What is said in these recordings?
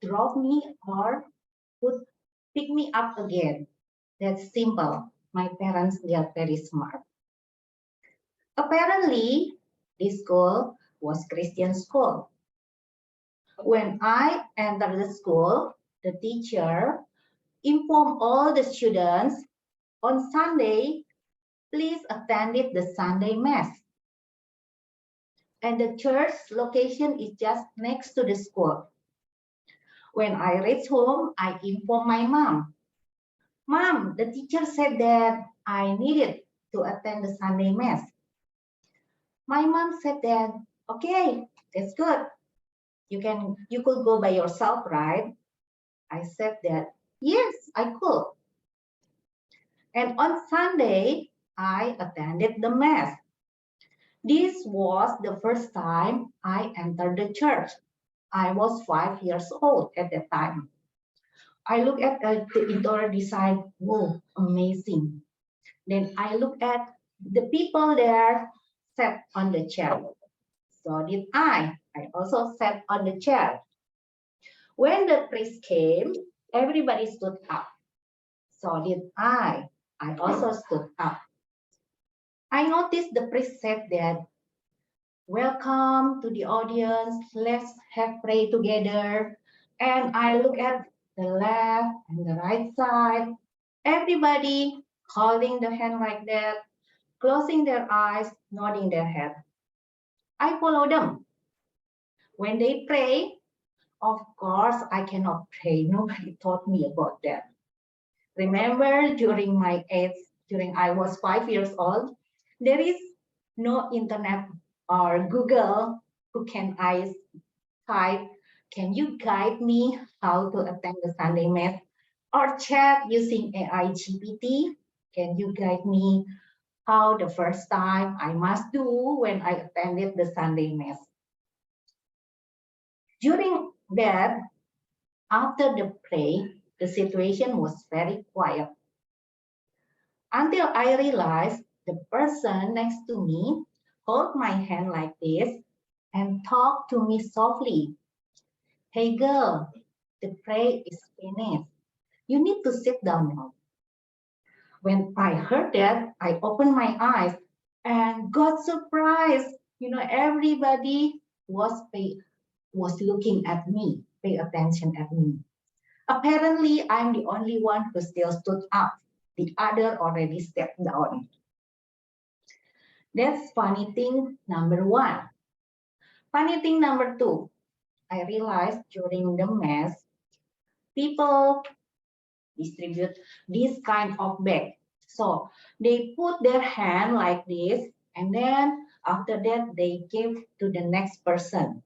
drop me or would pick me up again. That's simple. My parents, they are very smart. Apparently, this school was Christian school. When I entered the school, the teacher informed all the students on Sunday, please attend the Sunday Mass. And the church location is just next to the school. When I reached home, I informed my mom. Mom, the teacher said that I needed to attend the Sunday Mass. My mom said that, okay, that's good. You could go by yourself, right? I said that, yes, I could. And on Sunday, I attended the Mass. This was the first time I entered the church. I was 5 years old at that time. I look at the interior design, whoa, amazing. Then I look at the people there sat on the chair. So did I. I also sat on the chair. When the priest came, everybody stood up. So did I. I also stood up. I noticed the priest said that, welcome to the audience, let's have pray together. And I look at the left and the right side, everybody holding the hand like that, closing their eyes, nodding their head. I follow them. When they pray, of course, I cannot pray. Nobody taught me about that. Remember, during my age, during I was 5 years old, there is no internet or Google. Who can I type? Can you guide me how to attend the Sunday Mass? Or chat using AI GPT? Can you guide me how the first time I must do when I attended the Sunday Mass? During that, after the prayer, the situation was very quiet. Until I realized the person next to me held my hand like this and talked to me softly. Hey girl, the prayer is finished. You need to sit down now. When I heard that, I opened my eyes and got surprised. Everybody was looking at me, pay attention at me. Apparently, I'm the only one who still stood up. The other already stepped down. That's funny thing number one. Funny thing number two, I realized during the Mass, people distribute this kind of bag. So they put their hand like this, and then after that, they give to the next person.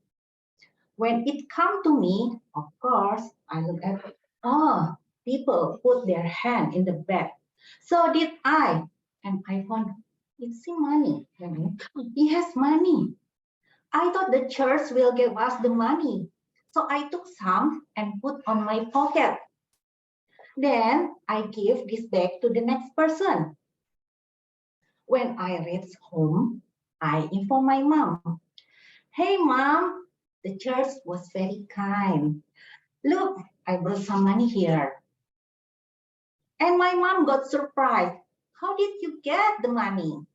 When it come to me, of course, I look at, oh, people put their hand in the bag. So did I. And I found, it's money. He has money. I thought the church will give us the money. So I took some and put on my pocket. Then I give this bag to the next person. When I reached home, I informed my mom. Hey mom, the church was very kind. Look, I brought some money here. And my mom got surprised. How did you get the money?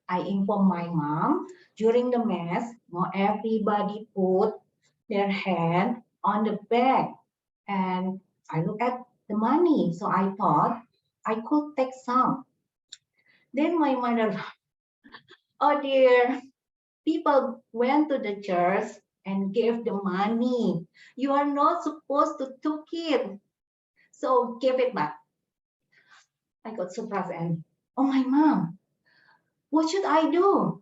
I informed my mom during the Mass, not everybody put their hand on the bag. And I looked at the money. So I thought I could take some. Then my mother, oh dear, people went to the church and gave the money. You are not supposed to took it. So give it back. I got surprised and, oh my mom, what should I do?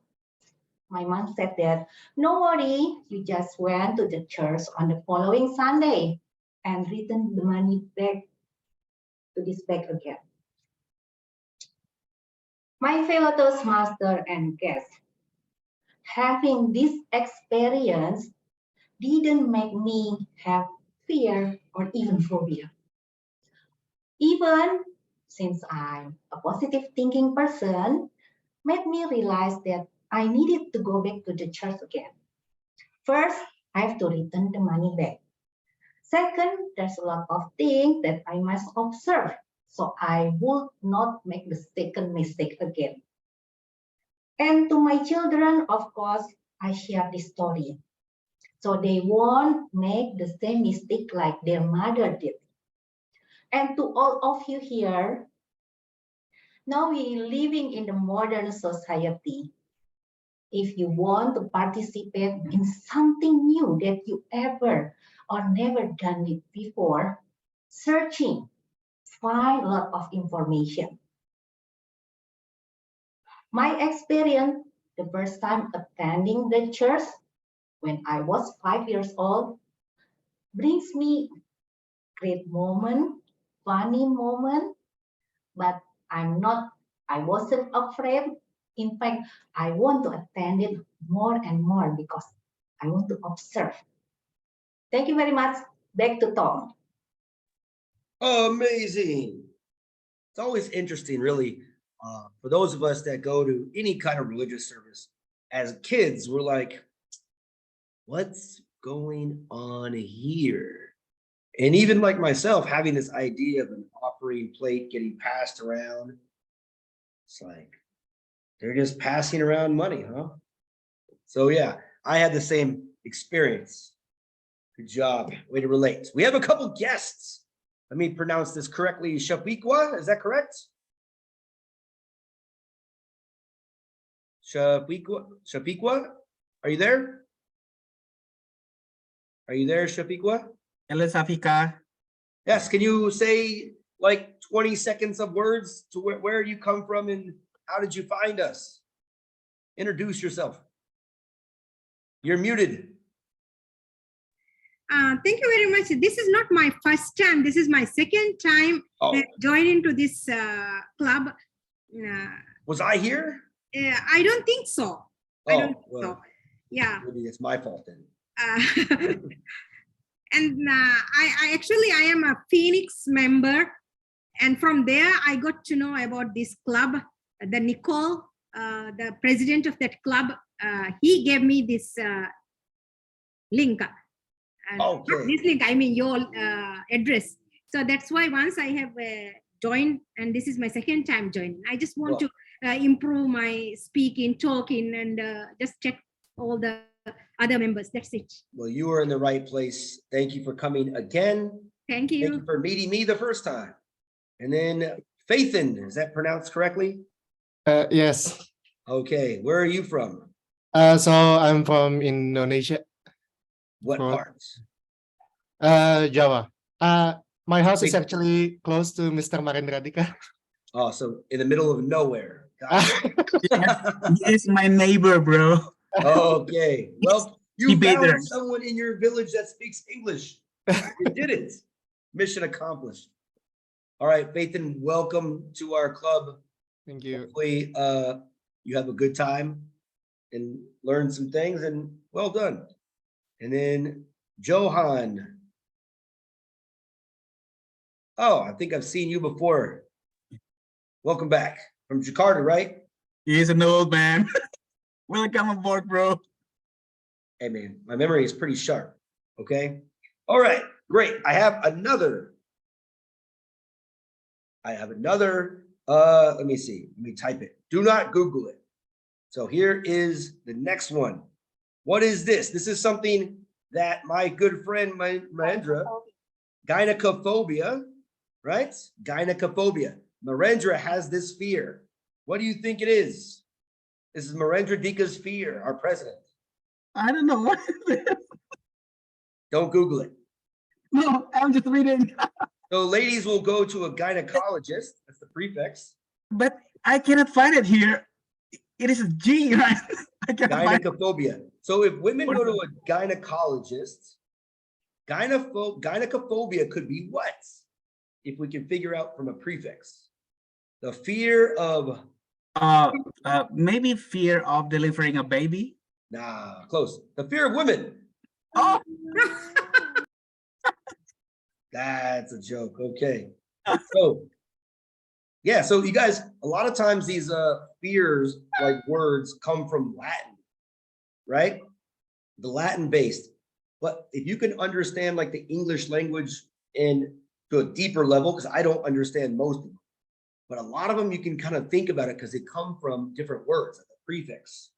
My mom said that, no worry, you just went to the church on the following Sunday and return the money back to this bag again. My fellow Toastmaster and guests, having this experience didn't make me have fear or even phobia. Even since I'm a positive thinking person, made me realize that I needed to go back to the church again. First, I have to return the money back. Second, there's a lot of things that I must observe, so I would not make the second mistake again. And to my children, of course, I share this story, so they won't make the same mistake like their mother did. And to all of you here, now we living in the modern society. If you want to participate in something new that you ever or never done it before, searching, find a lot of information. My experience, the first time attending the church when I was 5 years old, brings me great moment, funny moment, but I wasn't afraid. In fact, I want to attend it more and more because I want to observe. Thank you very much. Back to Tom. Amazing. It's always interesting, really, for those of us that go to any kind of religious service. As kids, we're like, what's going on here? And even like myself, having this idea of an offering plate getting passed around, it's like, they're just passing around money, huh? So yeah, I had the same experience. Good job. Way to relate. We have a couple guests. Let me pronounce this correctly. Shapiqua, is that correct? Shapiqua, are you there? Are you there, Shapiqua? Hello, Safika. Yes, can you say like 20 seconds of words to where you come from and how did you find us? Introduce yourself. You're muted. Thank you very much. This is not my first time. This is my second time joining to this club. Was I here? I don't think so. I don't think so. Yeah. Maybe it's my fault then. And I am a Phoenix member. And from there, I got to know about this club. The Nicole, the president of that club, he gave me this link. This link, I mean your address. So that's why once I have joined, and this is my second time joining. I just want to improve my speaking, talking, and just check all the other members. That's it. Well, you are in the right place. Thank you for coming again. Thank you. Thank you for meeting me the first time. And then Faithin, is that pronounced correctly? Yes. Okay, where are you from? So I'm from Indonesia. What parts? Java. My house is actually close to Mr. Marendra Dika. Oh, so in the middle of nowhere. He's my neighbor, bro. Okay. Well, you found someone in your village that speaks English. You did it. Mission accomplished. All right, Faithin, welcome to our club. Thank you. Hopefully, you have a good time and learn some things, and well done. And then Johan. Oh, I think I've seen you before. Welcome back from Jakarta, right? He's an old man. Welcome aboard, bro. Hey, man, my memory is pretty sharp. Okay. All right, great. I have another. Let me see. Let me type it. Do not Google it. So here is the next one. What is this? This is something that my good friend Marendra, gynecophobia, right? Gynecophobia. Marendra has this fear. What do you think it is? This is Marendra Dika's fear, our president. I don't know what is it. Don't Google it. No, I'm just reading. So ladies will go to a gynecologist. That's the prefix. But I cannot find it here. It is a G, right? I cannot find it. Gynecophobia. So if women go to a gynecologist, gynecophobia could be what? If we can figure out from a prefix. The fear of maybe fear of delivering a baby. Nah, close. The fear of women. Oh. That's a joke. Okay. So yeah, so you guys, a lot of times these fears, like words, come from Latin, right? The Latin based. But if you can understand like the English language and to a deeper level, because I don't understand most of them, but a lot of them you can kind of think about it because they come from different words, like a prefix.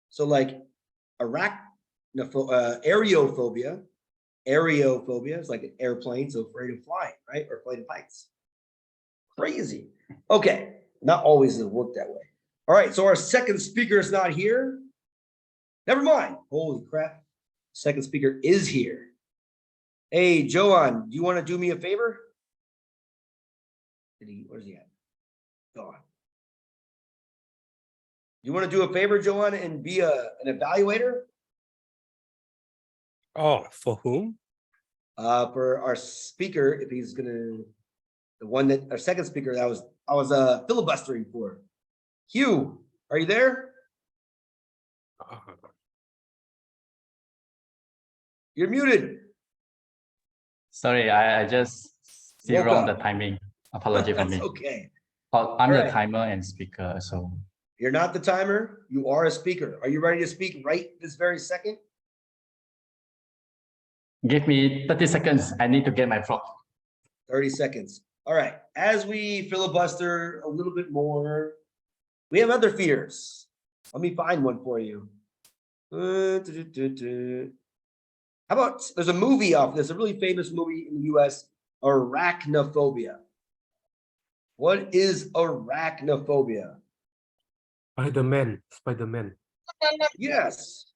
So like aerophobia. Aerophobia is like an airplane, so afraid of flying, right? Or afraid of heights. Crazy. Okay, not always does it work that way. All right, so our second speaker is not here. Never mind. Holy crap. Second speaker is here. Hey, Johan, do you want to do me a favor? Where's he at? Gone. You want to do a favor, Johan, and be an evaluator? Oh, for whom? For our speaker, if he's gonna, the one that our second speaker that I was filibustering for. Hugh, are you there? You're muted. Sorry, I just see Woke wrong up. the timing. Apology for That's me. okay. Oh, I'm All the right. timer and speaker, so You're not the timer. You are a speaker. Are you ready to speak right this very second? give me 30 seconds. I need to get my frog. 30 seconds. All right. As we filibuster a little bit more, we have other fears. Let me find one for you. How about there's a movie off this, a really famous movie in the US, Arachnophobia. What is arachnophobia? Spider-Man. Yes.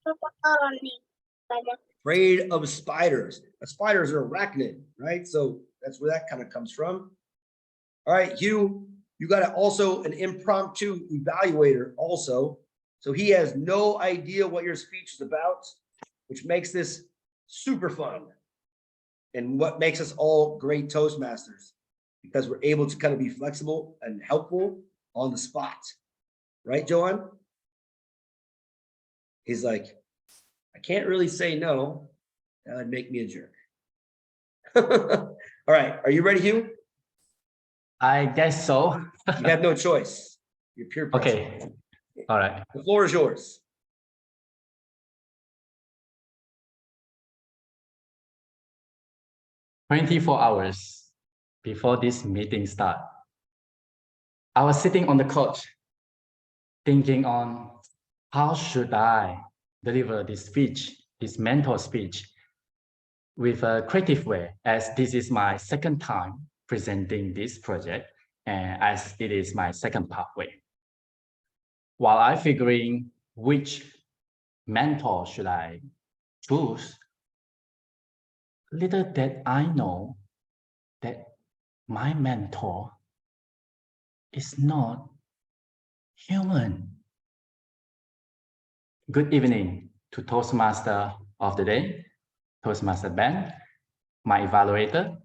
Afraid of spiders. Spiders are arachnid, right? So that's where that kind of comes from. All right, Hugh, you got also an impromptu evaluator also. So he has no idea what your speech is about, which makes this super fun. And what makes us all great Toastmasters, because we're able to kind of be flexible and helpful on the spot. Right, Johan? He's like, I can't really say no. That would make me a jerk. All right, are you ready, Hugh? I guess so. You have no choice. You're peer pressure. Okay. All right. The floor is yours. 24 hours before this meeting start, I was sitting on the couch thinking on how should I deliver this speech, this mentor speech, with a creative way, as this is my second time presenting this project and as it is my second pathway. While I figuring which mentor should I choose, little did I know that my mentor is not human. Good evening to Toastmaster of the day, Toastmaster Ben, my evaluator,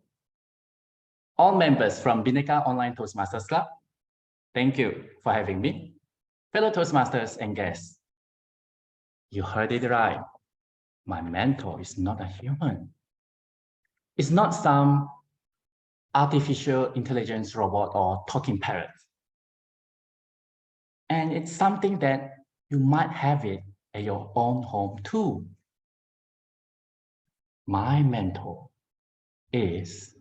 all members from Bhinneka Online Toastmasters Club. Thank you for having me. Fellow Toastmasters and guests, you heard it right. My mentor is not a human. It's not some artificial intelligence robot or talking parrot. And it's something that you might have it at your own home too. My mentor is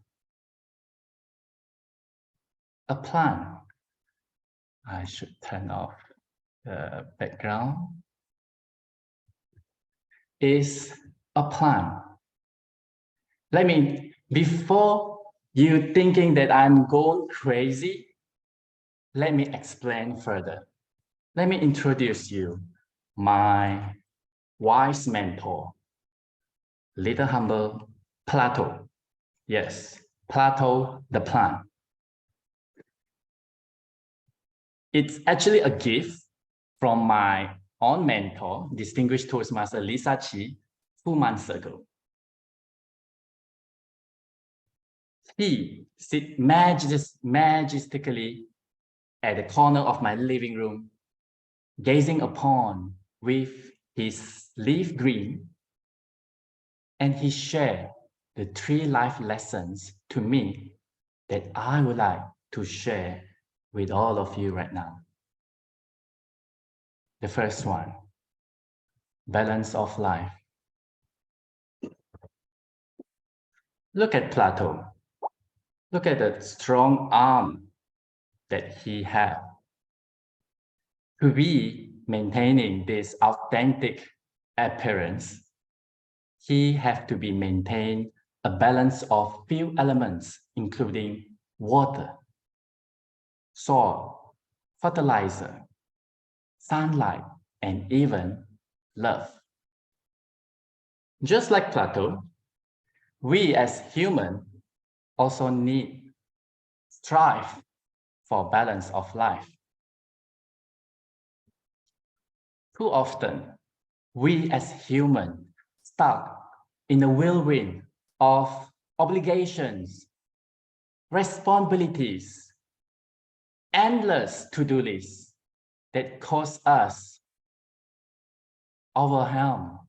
a plant. I should turn off the background. Is a plant. Before you thinking that I'm going crazy, let me explain further. Let me introduce you my wise mentor, little humble Plato. Yes, Plato the plant. It's actually a gift from my own mentor, distinguished Toastmaster Lisa Chi, 2 months ago. He sits majestically at the corner of my living room, gazing upon with his leaf green, and he shared the 3 life lessons to me that I would like to share with all of you right now. The first one, balance of life. Look at Plato. Look at the strong arm that he had. To be maintaining this authentic appearance, he have to be maintain a balance of few elements, including water, soil, fertilizer, sunlight, and even love. Just like Plato, we as human also need strive for balance of life. Too often, we as human stuck in the whirlwind of obligations, responsibilities, endless to-do lists that cause us overwhelm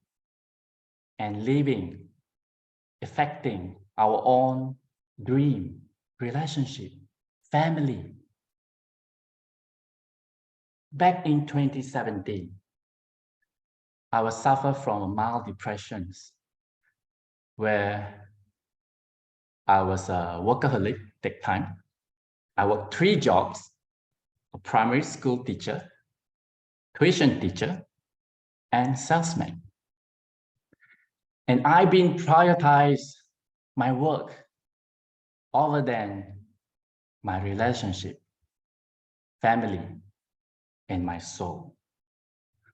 and living, affecting our own dream, relationship, family. Back in 2017, I was suffer from mild depressions where I was a workaholic that time. I worked 3 jobs, a primary school teacher, tuition teacher, and salesman. And I've been prioritize my work over than my relationship, family, and my soul.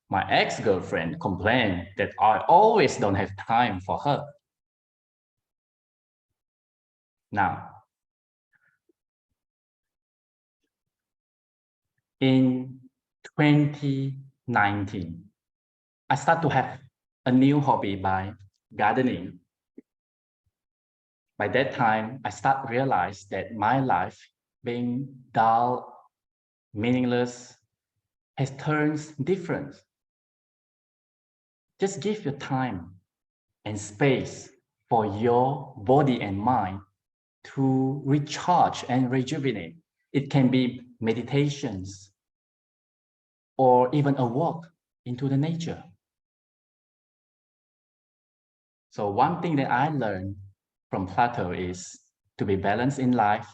My ex-girlfriend complained that I always don't have time for her. Now, in 2019, I start to have a new hobby by gardening. By that time, I start realize that my life being dull, meaningless, has turned different. Just give your time and space for your body and mind to recharge and rejuvenate. It can be meditations or even a walk into the nature. So one thing that I learned from Plato is to be balanced in life,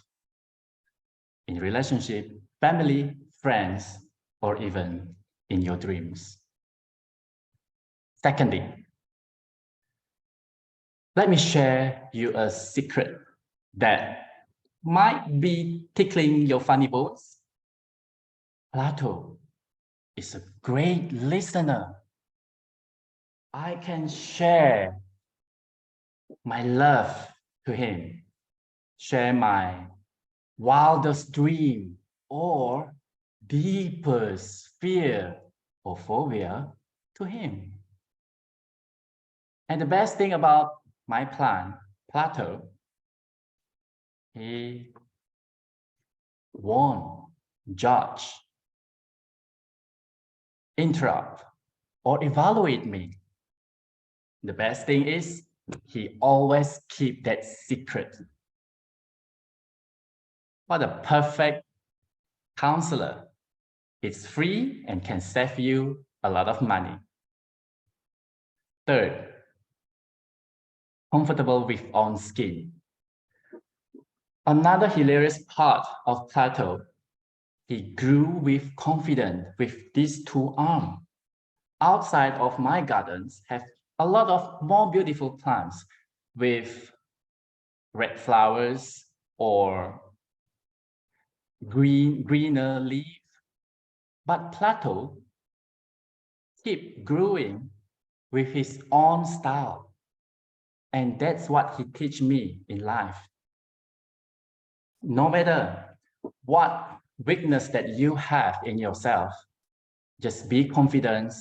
in relationship, family, friends, or even in your dreams. Secondly, let me share you a secret that might be tickling your funny bones. Plato is a great listener. I can share my love to him, share my wildest dream or deepest fear or phobia to him. And the best thing about my plan, Plato, he won't judge, interrupt, or evaluate me. The best thing is he always keep that secret. What a perfect counselor. It's free and can save you a lot of money. Third, comfortable with own skin. Another hilarious part of Plato, he grew with confidence with these 2 arms. Outside of my gardens have a lot of more beautiful plants with red flowers or greener leaf. But Plato keep growing with his own style. And that's what he teach me in life. No matter what weakness that you have in yourself, just be confident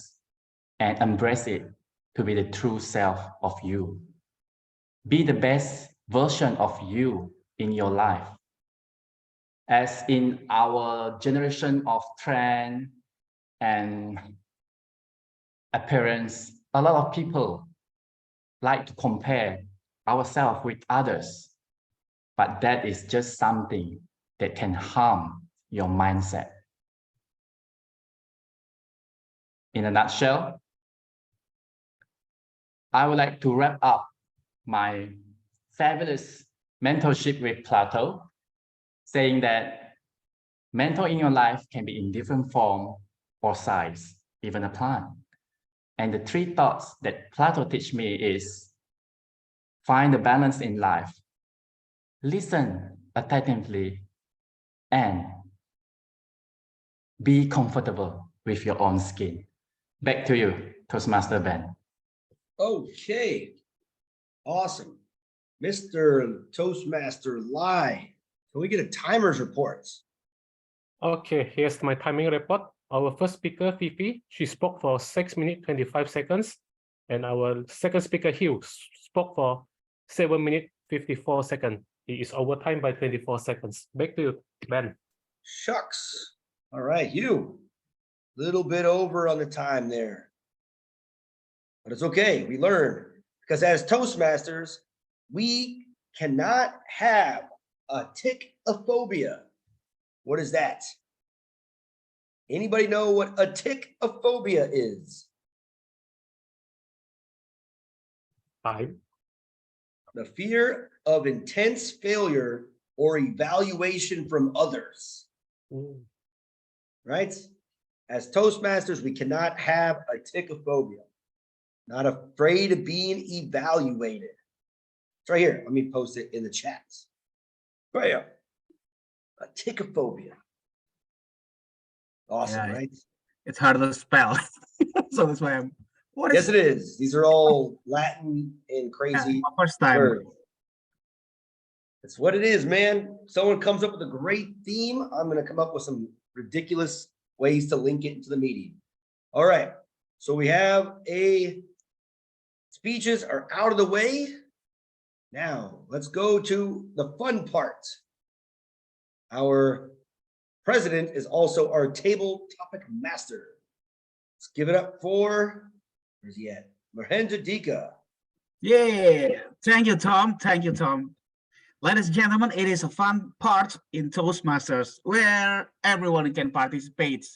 and embrace it to be the true self of you. Be the best version of you in your life. As in our generation of trend and appearance, a lot of people like to compare ourselves with others, but that is just something that can harm your mindset. In a nutshell, I would like to wrap up my fabulous mentorship with Plato, saying that mentor in your life can be in different form or size, even a plant. And the three thoughts that Plato teach me is find the balance in life, listen attentively, and be comfortable with your own skin. Back to you, Toastmaster Ben. Okay. Awesome. Mr. Toastmaster Lai, can we get a timer's report? Okay, here's my timing report. Our first speaker, Fifi, she spoke for 6 minutes, 25 seconds. And our second speaker, Hugh, spoke for 7 minutes, 54 seconds. He is over time by 24 seconds. Back to you, Ben. Shucks. All right, you. Little bit over on the time there. But it's okay. We learn. Because as Toastmasters, we cannot have a tickophobia. What is that? Anybody know what a tickophobia is? Time. The fear of intense failure or evaluation from others. Right? As Toastmasters, we cannot have a tickophobia. Not afraid of being evaluated. It's right here. Let me post it in the chat. Bam. A tickophobia. Awesome, Yeah, right? It's hard to spell. So that's why I'm. What Yes, is it is. These are all Latin and crazy my first time? words. That's what it is, man. Someone comes up with a great theme, I'm going to come up with some ridiculous ways to link it into the meeting. All right. So we have speeches are out of the way. Now let's go to the fun part. Our president is also our table topic master. Let's give it up for, where's he at? Mahendra Dika. Yeah. Thank you, Tom. Thank you, Tom. Ladies and gentlemen, it is a fun part in Toastmasters where everyone can participate.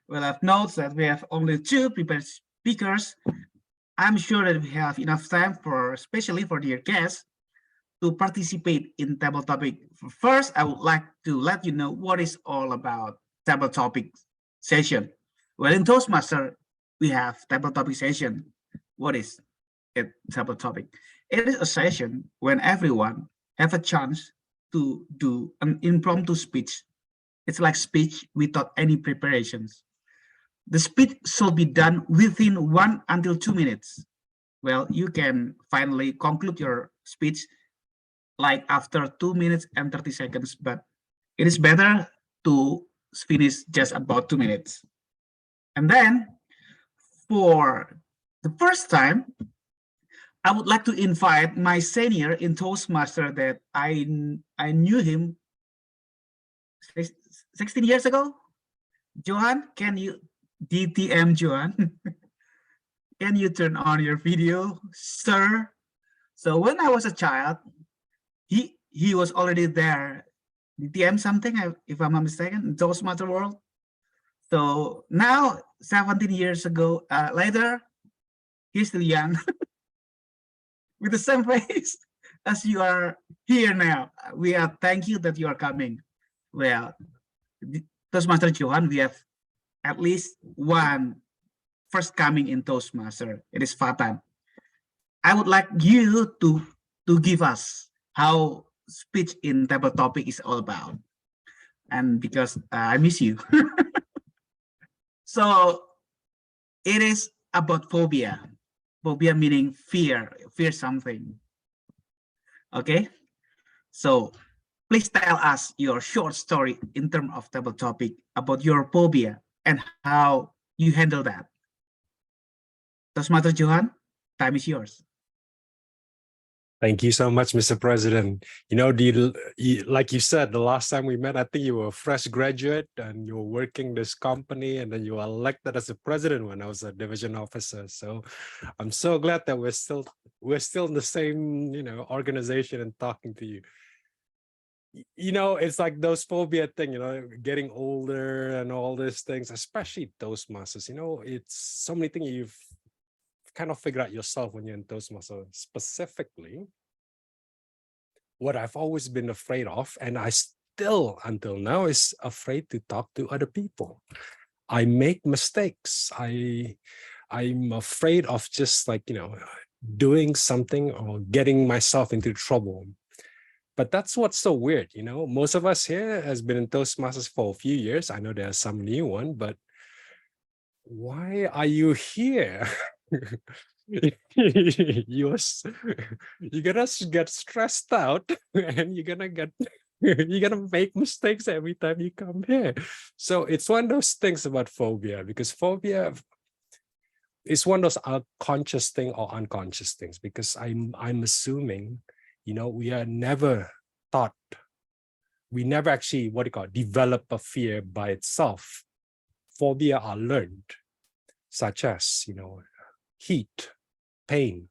Well, I've noticed that we have only 2 prepared speakers. I'm sure that we have enough time for, especially for dear guests, to participate in table topic. First, I would like to let you know what is all about table topic session. Well, in Toastmaster, we have table topic session. What is a table topic? It is a session when everyone have a chance to do an impromptu speech. It's like speech without any preparations. The speech should be done within 1 until 2 minutes. Well, you can finally conclude your speech like after 2 minutes and 30 seconds, but it is better to finish just about 2 minutes. And then for the first time, I would like to invite my senior in Toastmaster that I knew him 16 years ago. Johan, can you DTM Johan? Can you turn on your video, sir? So when I was a child, he was already there. DTM something, if I'm not mistaken, in Toastmaster world. So now, 17 years ago later, he's still young. With the same face as you are here now. We are thank you that you are coming. Well, Toastmaster Johan, we have at least one first coming in Toastmaster. It is Fatan. I would like you to give us how speech in table topic is all about. And because I miss you. So it is about phobia. Phobia meaning fear something. Okay, so please tell us your short story in terms of table topic about your phobia and how you handle that. Toastmaster Johan, time is yours. Thank you so much, Mr. President. You know, like you said, the last time we met, I think you were a fresh graduate and you were working this company, and then you were elected as a president when I was a division officer. So I'm so glad that we're still in the same, organization and talking to you. It's like those phobia thing, getting older and all these things, especially Toastmasters. It's so many things you've kind of figure out yourself when you're in Toastmasters. Specifically, what I've always been afraid of, and I still until now is afraid to talk to other people. I make mistakes. I'm afraid of just like, doing something or getting myself into trouble. But that's what's so weird, most of us here has been in Toastmasters for a few years. I know there's some new one, but why are you here? you're gonna get stressed out and you're gonna make mistakes every time you come here. So it's one of those things about phobia, because phobia is one of those conscious thing or unconscious things, because I'm assuming, we are never taught, we never actually develop a fear by itself. Phobia are learned, such as heat, pain,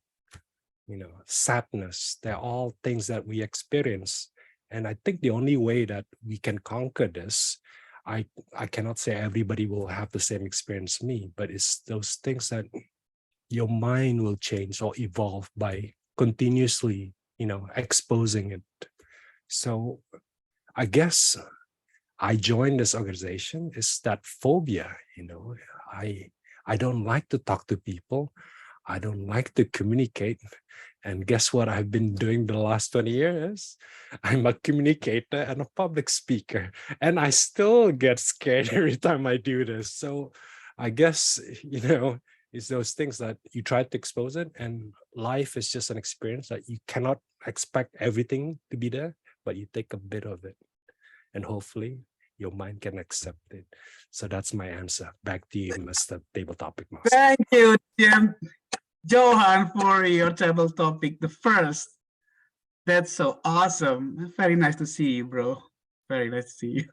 sadness. They're all things that we experience. And I think the only way that we can conquer this, I cannot say everybody will have the same experience as me, but it's those things that your mind will change or evolve by continuously, exposing it. So I guess I joined this organization is that phobia, I don't like to talk to people. I don't like to communicate. And guess what I've been doing the last 20 years? I'm a communicator and a public speaker, and I still get scared every time I do this. So I guess, it's those things that you try to expose it, and life is just an experience that you cannot expect everything to be there, but you take a bit of it, and hopefully your mind can accept it. So that's my answer. Back to you, Mr. Table Topic Master. Thank you, Jim. Johan, for your table topic, the first. That's so awesome. Very nice to see you, bro. Very nice to see you.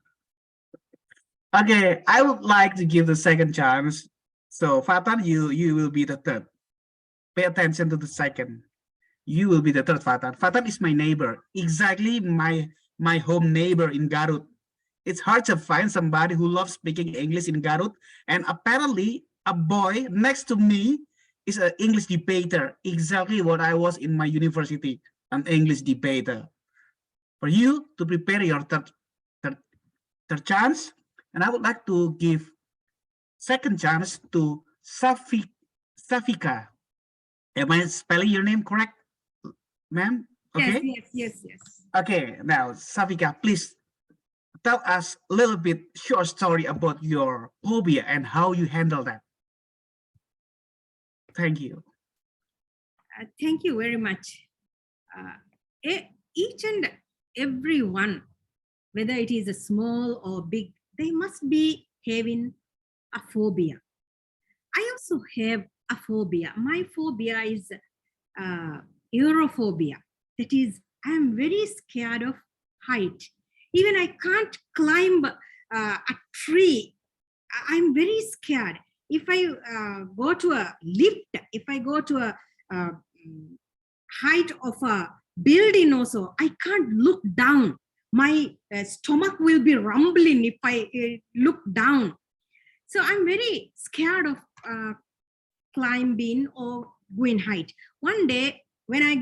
Okay, I would like to give the second chance. So Fatan, you will be the third. Pay attention to the second. You will be the third, Fatan. Fatan is my neighbor, exactly my home neighbor in Garut. It's hard to find somebody who loves speaking English in Garut, and apparently a boy next to me is an English debater, exactly what I was in my university, an English debater. For you to prepare your third chance, and I would like to give second chance to Safika. Am I spelling your name correct, ma'am? Okay. Yes. Okay, now Safika, please tell us a little bit short story about your phobia and how you handle that. Thank you. Thank you very much. Each and every one, whether it is a small or big, they must be having a phobia. I also have a phobia. My phobia is aerophobia. That is, I am very scared of height. Even I can't climb a tree. I'm very scared. If I go to a lift, if I go to a height of a building also, I can't look down. My stomach will be rumbling if I look down. So I'm very scared of climbing or going height. One day when I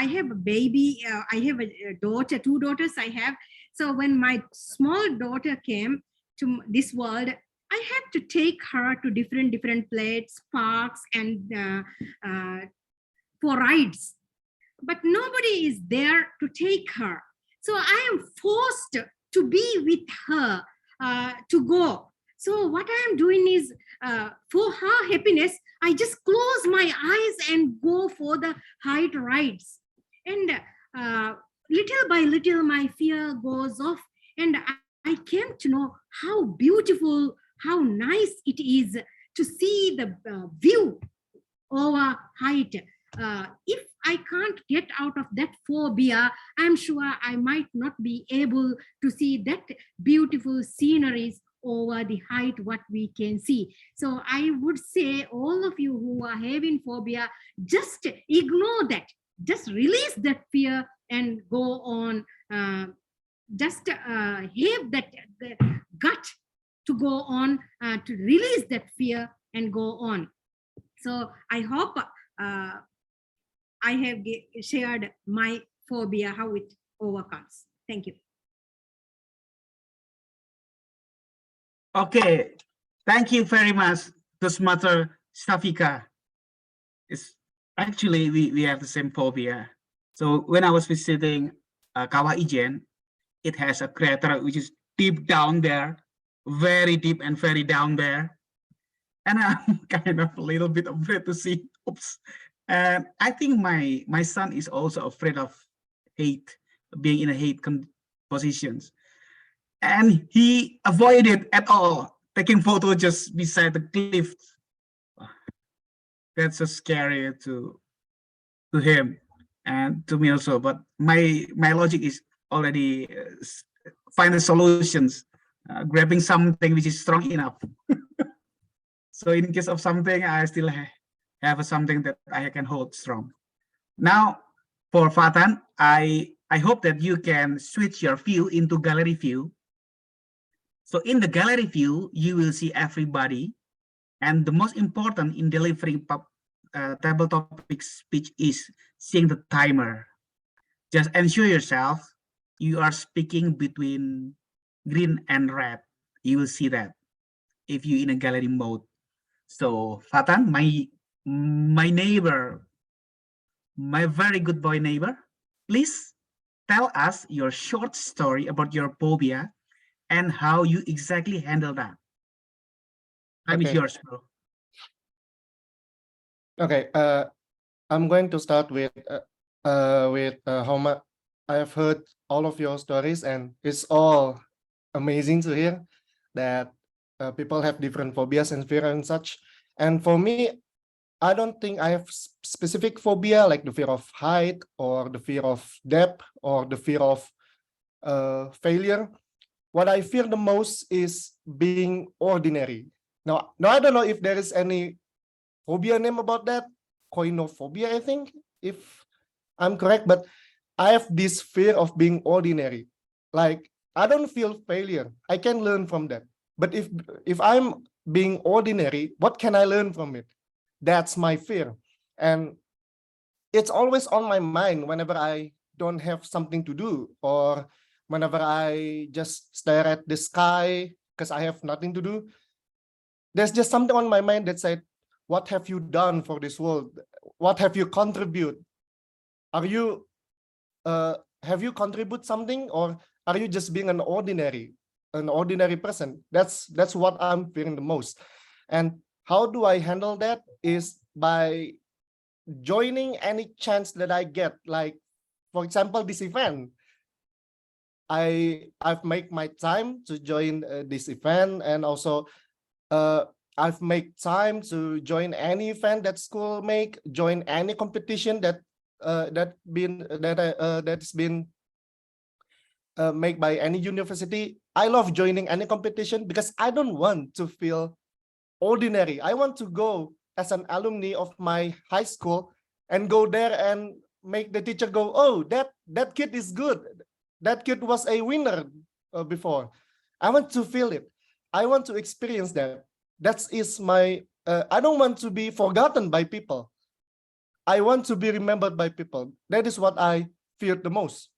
have a baby, I have a daughter, 2 daughters I have. So when my small daughter came to this world, I had to take her to different places, parks, and for rides. But nobody is there to take her. So I am forced to be with her to go. So what I am doing is, for her happiness, I just close my eyes and go for the height rides. And little by little, my fear goes off. And I came to know how beautiful, how nice it is to see the view over height. If I can't get out of that phobia, I'm sure I might not be able to see that beautiful sceneries over the height what we can see. So I would say all of you who are having phobia, just ignore that. Just release that fear and go on. Just have that gut to go on, to release that fear and go on. So I hope I have shared my phobia, how it overcomes. Thank you. Okay, thank you very much, Tusmata Stafika. It's actually we have the same phobia. So when I was visiting Kawah Ijen, it has a crater which is deep down there, very deep and very down there. And I'm kind of a little bit afraid to see. Oops. And I think my son is also afraid of hate, being in a hate positions. And he avoided at all taking photo just beside the cliff. That's so scary to him and to me also. But my logic is already find the solutions, grabbing something which is strong enough. So in case of something, I still have something that I can hold strong. Now, for Fatan, I hope that you can switch your view into gallery view. So in the gallery view, you will see everybody. And the most important in delivering table topic speech is seeing the timer. Just ensure yourself you are speaking between green and red. You will see that if you're in a gallery mode. So Fatan, my neighbor, my very good boy neighbor, please tell us your short story about your phobia and how you exactly handle that. Time is Okay. yours, bro. Okay. I'm going to start with how much I have heard all of your stories, and it's all amazing to hear that people have different phobias and fear and such. And for me, I don't think I have specific phobia like the fear of height or the fear of depth or the fear of failure. What I fear the most is being ordinary. Now I don't know if there is any phobia name about that. Koinophobia, I think, if I'm correct, but I have this fear of being ordinary. Like, I don't feel failure. I can learn from that. But if I'm being ordinary, what can I learn from it? That's my fear. And it's always on my mind whenever I don't have something to do, or whenever I just stare at the sky because I have nothing to do. There's just something on my mind that said, what have you done for this world? What have you contributed? Are you have you contributed something, or are you just being an ordinary person? That's what I'm fearing the most. And how do I handle that is by joining any chance that I get. Like, for example, this event. I've made my time to join this event, and also I've made time to join any event that school make, join any competition that's been made by any university. I love joining any competition because I don't want to feel ordinary. I want to go as an alumni of my high school and go there and make the teacher go, oh, that kid is good. That kid was a winner before. I want to feel it. I want to experience that. That is my, I don't want to be forgotten by people. I want to be remembered by people. That is what I fear the most.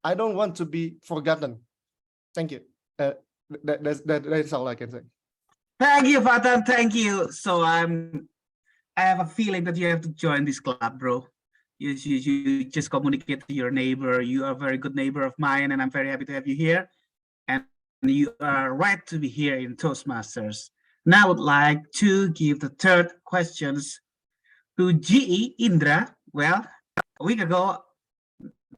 I don't want to be forgotten. Thank you. That's all I can say. Thank you, Fatan. Thank you. So I have a feeling that you have to join this club, bro. You just communicate to your neighbor. You are a very good neighbor of mine, and I'm very happy to have you here. And you are right to be here in Toastmasters. Now I would like to give the third questions to GE Indra. Well, a week ago,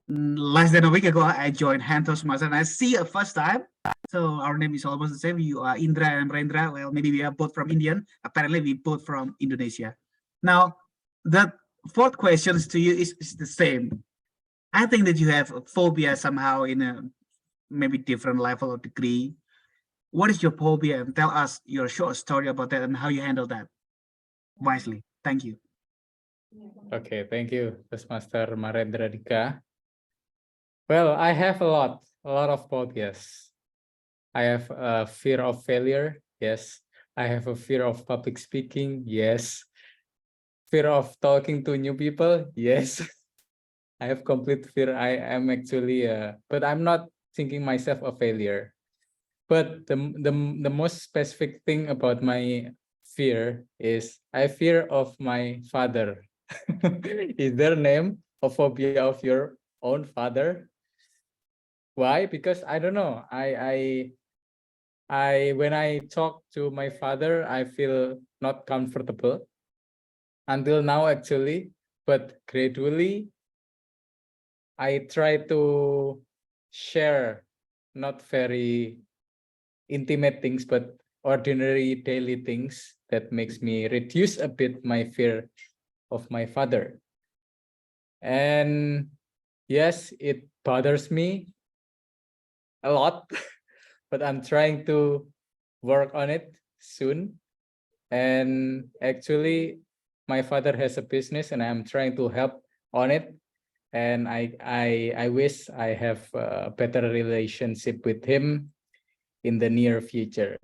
less than a week ago, I joined Hand Toastmasters, and I see you first time. So our name is almost the same. You are Indra and Rendra. Well, maybe we are both from Indian. Apparently, we both from Indonesia. Now, the fourth questions to you is the same. I think that you have a phobia somehow in a maybe different level or degree. What is your phobia? And tell us your short story about that and how you handle that wisely. Thank you. Okay, thank you, Toastmaster Marendra Dika. Well, I have a lot of phobias. I have a fear of failure. Yes. I have a fear of public speaking. Yes. Fear of talking to new people. Yes. I have complete fear. I am actually, but I'm not thinking myself a failure. But the most specific thing about my fear is I fear of my father. Is there a name of phobia of your own father? Why? Because I don't know. When I talk to my father, I feel not comfortable until now actually, but gradually I try to share not very intimate things, but ordinary daily things that makes me reduce a bit my fear of my father. And yes, it bothers me a lot, but I'm trying to work on it soon. And actually, my father has a business and I'm trying to help on it. And I wish I have a better relationship with him in the near future.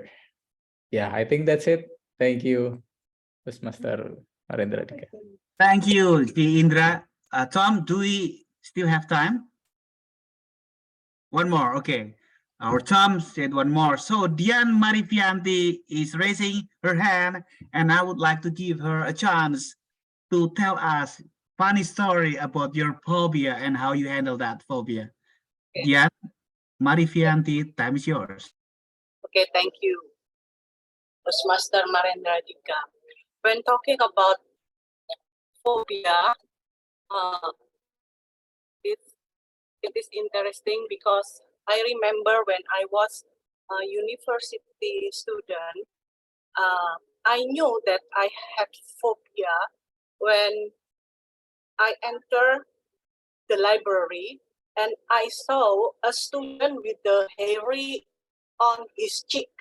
Yeah, I think that's it. Thank you, Master Narendra Dika. Thank you, Indra. Tom, do we still have time? One more, okay. Our Tom said one more. So Dian Marivianti is raising her hand, and I would like to give her a chance to tell us funny story about your phobia and how you handle that phobia. Dian Marivianti, time is yours. Okay, thank you, Master Narendra Dika. When talking about phobia, it is interesting because I remember when I was a university student, I knew that I had phobia when I entered the library and I saw a student with the hairy on his cheek.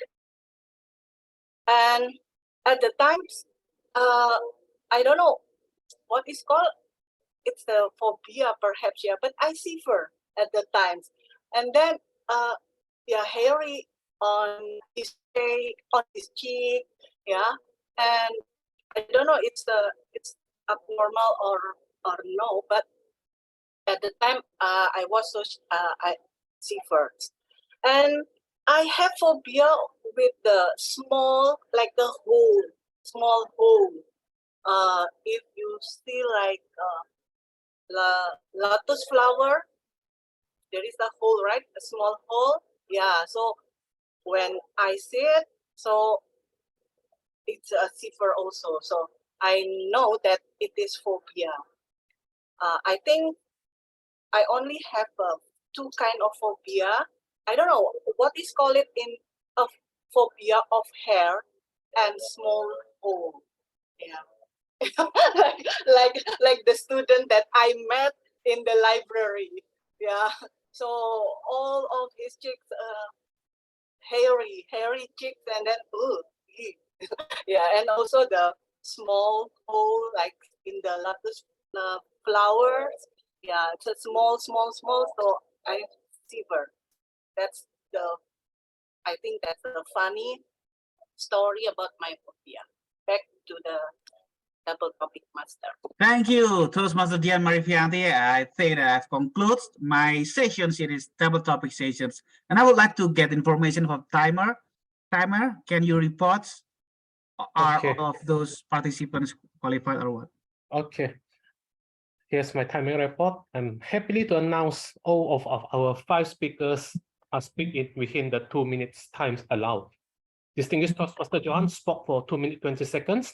And at the times, I don't know what is called, it's a phobia perhaps, yeah, but I shiver at the times. And then, yeah, hairy on his face, on his cheek, yeah, and I don't know, it's abnormal or no, but at the time, I was so I shivered, and I have phobia with the small, like the hole, small hole. If you see like lotus flower, there is a hole, right? A small hole. Yeah. So when I see it, so it's a shiver also. So I know that it is phobia. I think I only have two kind of phobia. I don't know what is called it in a phobia of hair and small hole. Yeah. like the student that I met in the library. Yeah. So all of his cheeks hairy cheeks, and then yeah, and also the small hole like in the lotus flowers. Yeah, it's a small. So I shiver. That's I think that's a funny story about my phobia. Back to the double topic master. Thank you, Toastmaster Dian Marivianti. I think that I've concluded my session series, table topic sessions, and I would like to get information from timer. Timer, can you report? Are Okay. all of those participants qualified or what? Okay. Here's my timing report. I'm happy to announce all of our 5 speakers are speaking within the 2 minutes times allowed. Distinguished Toastmaster Johan spoke for 2 minutes 20 seconds.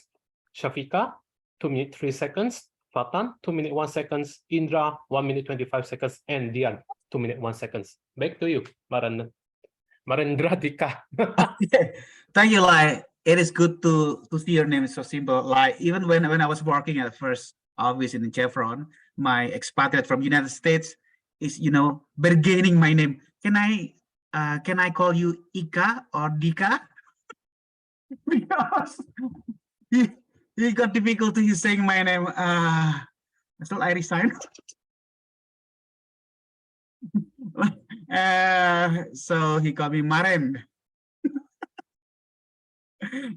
Shafika, 2 minutes 3 seconds. Fatan, 2 minutes 1 seconds. Indra, 1 minute 25 seconds. And Dian, 2 minutes 1 seconds. Back to you, Narendra Dika. Thank you, Lai. It is good to see your name is so simple. Like even when I was working at first office in Chevron, my expatriate from United States is bargaining my name. Can I call you Ika or Dika? Because he got difficulty saying my name. So I resigned. So he called me Maren.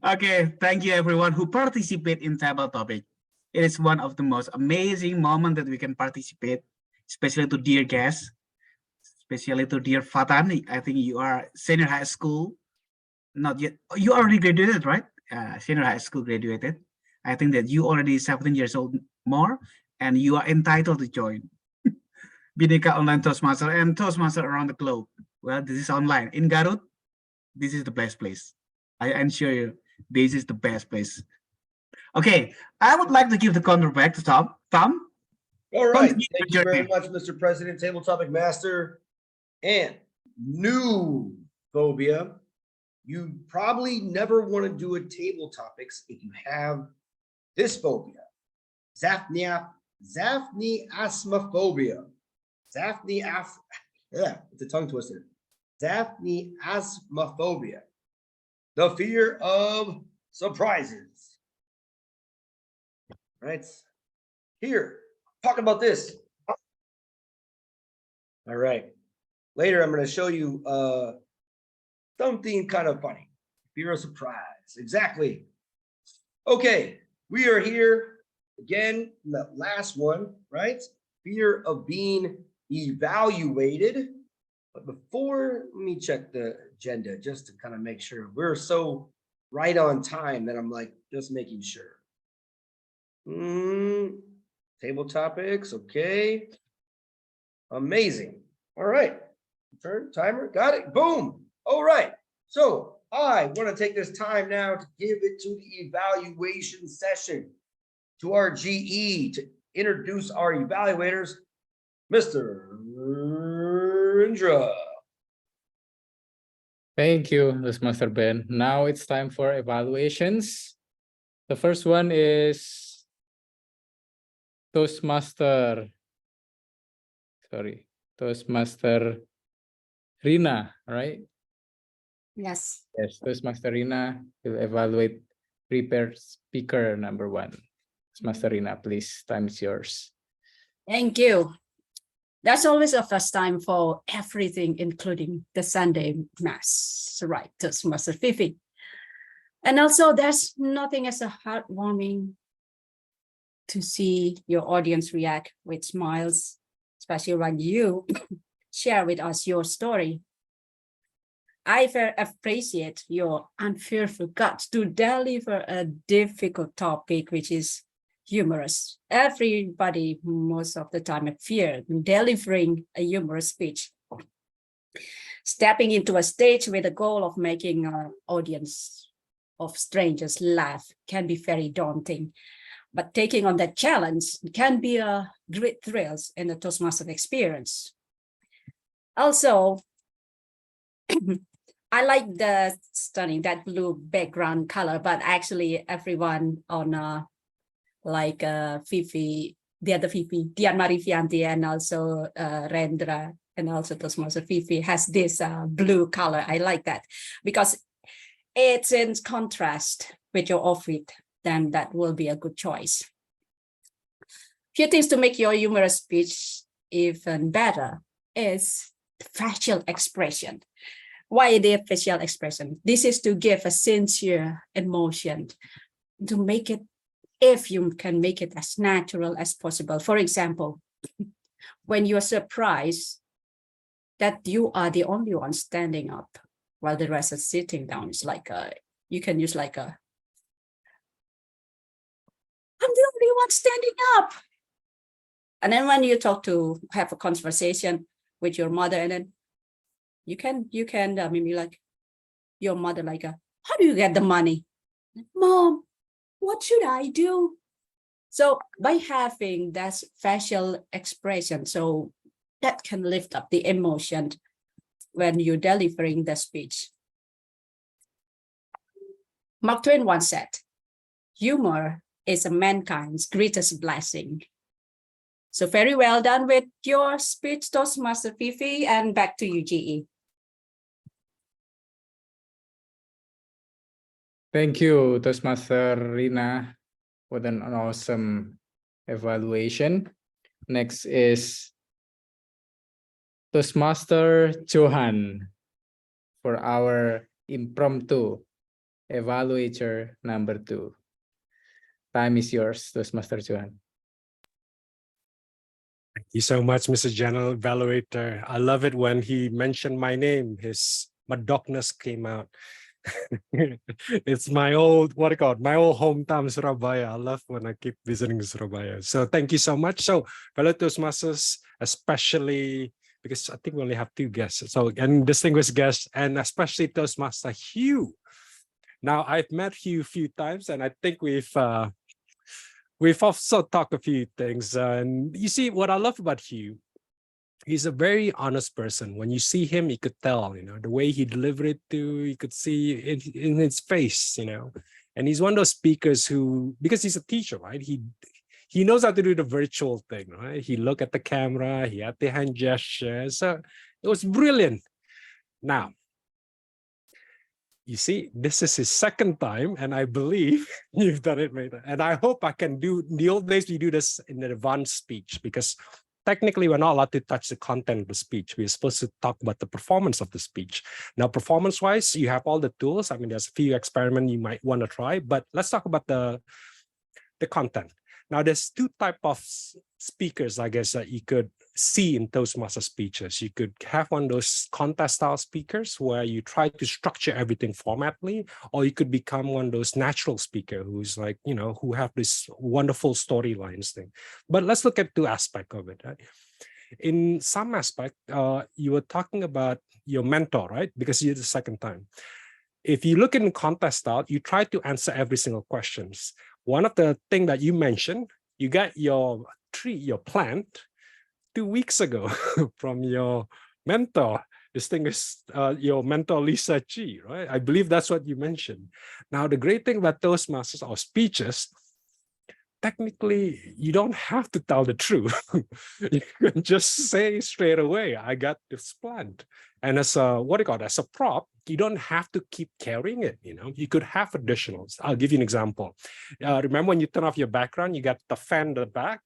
Okay, thank you everyone who participate in table topic. It is one of the most amazing moments that we can participate. especially to dear guests, especially to dear Fatan. I think you are senior high school, not yet. You already graduated, right? Senior high school graduated. I think that you already 17 years old more, and you are entitled to join Bhinneka Online Toastmaster and Toastmaster around the globe. Well, this is online. In Garut, this is the best place. I assure you, this is the best place. Okay, I would like to give the corner back to Tom. Tom, All right. continue Thank your you very journey. much, Mr. President, Table Topic Master, and new phobia. You probably never want to do a table topics if you have this phobia. Zaphneasmophobia. Yeah, it's a tongue twister. Zaphneasmophobia. The fear of surprises. Right? Here, talking about this. All right. Later, I'm going to show you something kind of funny. Fear of surprise. Exactly. Okay, we are here again, the last one, right? Fear of being evaluated. But before, let me check the agenda just to kind of make sure we're so right on time that I'm like just making sure. Table topics, okay. Amazing. All right. Turn timer, got it. Boom. All right. So I want to take this time now to give it to the evaluation session, to our GE, to introduce our evaluators, Mr. Indra. Thank you, Toastmaster Ben. Now it's time for evaluations. The first one is Toastmaster Rina, right? Yes. Yes, Toastmaster Rina will evaluate prepared speaker number 1. Toastmaster Rina, please, time is yours. Thank you. That's always a first time for everything, including the Sunday Mass, right, Toastmaster Fifi. And also, there's nothing as a heartwarming to see your audience react with smiles, especially when you share with us your story. I very appreciate your unfearful guts to deliver a difficult topic, which is humorous. Everybody, most of the time, fear delivering a humorous speech. Stepping into a stage with the goal of making an audience of strangers laugh can be very daunting. But taking on that challenge can be a great thrill in the Toastmaster experience. Also, I like the stunning, that blue background color, but actually everyone on Fifi, the other Fifi, Dian Marifianti, and also Rendra, and also Toastmaster Fifi has this blue color. I like that because it's in contrast with your outfit. Then that will be a good choice. Few things to make your humorous speech even better is facial expression. Why the facial expression? This is to give a sincere emotion, to make it, if you can make it as natural as possible. For example, when you're surprised that you are the only one standing up while the rest are sitting down, it's like you can use like I'm the only one standing up. And then when you have a conversation with your mother, and then you can maybe like your mother, like, how do you get the money? Mom, what should I do? So by having that facial expression, so that can lift up the emotion when you're delivering the speech. Mark Twain once said, humor is a mankind's greatest blessing. So very well done with your speech, Toastmaster Fifi, and back to you, GE. Thank you, Toastmaster Rina, for an awesome evaluation. Next is Toastmaster Johan for our impromptu evaluator number 2. Time is yours, Toastmaster Johan. Thank you so much, Mr. General Evaluator. I love it when he mentioned my name. His Madokness came out. It's my old, what do you call it? My old hometown, Surabaya. I love when I keep visiting Surabaya. So thank you so much. So fellow Toastmasters, especially because I think we only have 2 guests. So and distinguished guests, and especially Toastmaster Hugh. Now I've met Hugh a few times, and I think we've also talked a few things. And you see, what I love about Hugh, he's a very honest person. When you see him, you could tell, the way he delivered it you could see it in his face, And he's one of those speakers who, because he's a teacher, right? He knows how to do the virtual thing, right? He looked at the camera, he had the hand gesture. So it was brilliant. Now, you see, this is his 2nd time, and I believe you've done it, mate. And I hope I can do, in the old days, we do this in an advanced speech, because technically we're not allowed to touch the content of the speech. We're supposed to talk about the performance of the speech. Now, performance-wise, you have all the tools. I mean, there's a few experiments you might want to try, but let's talk about the content. Now, there's 2 types of speakers, I guess, that you could see in Toastmaster speeches. You could have one of those contest-style speakers where you try to structure everything formatly, or you could become one of those natural speaker who's like, who have this wonderful storylines thing. But let's look at 2 aspects of it. Right? In some aspect, you were talking about your mentor, right? Because you're the 2nd time. If you look in contest style, you try to answer every single questions. One of the things that you mentioned, you got your tree, your plant 2 weeks ago from your mentor, distinguished your mentor, Lisa Chi, right? I believe that's what you mentioned. Now, the great thing about Toastmasters or speeches, technically, you don't have to tell the truth. You can just say straight away, I got this plant. And as a, as a prop, you don't have to keep carrying it, You could have additionals. I'll give you an example. Remember when you turn off your background, you got the fan in the back?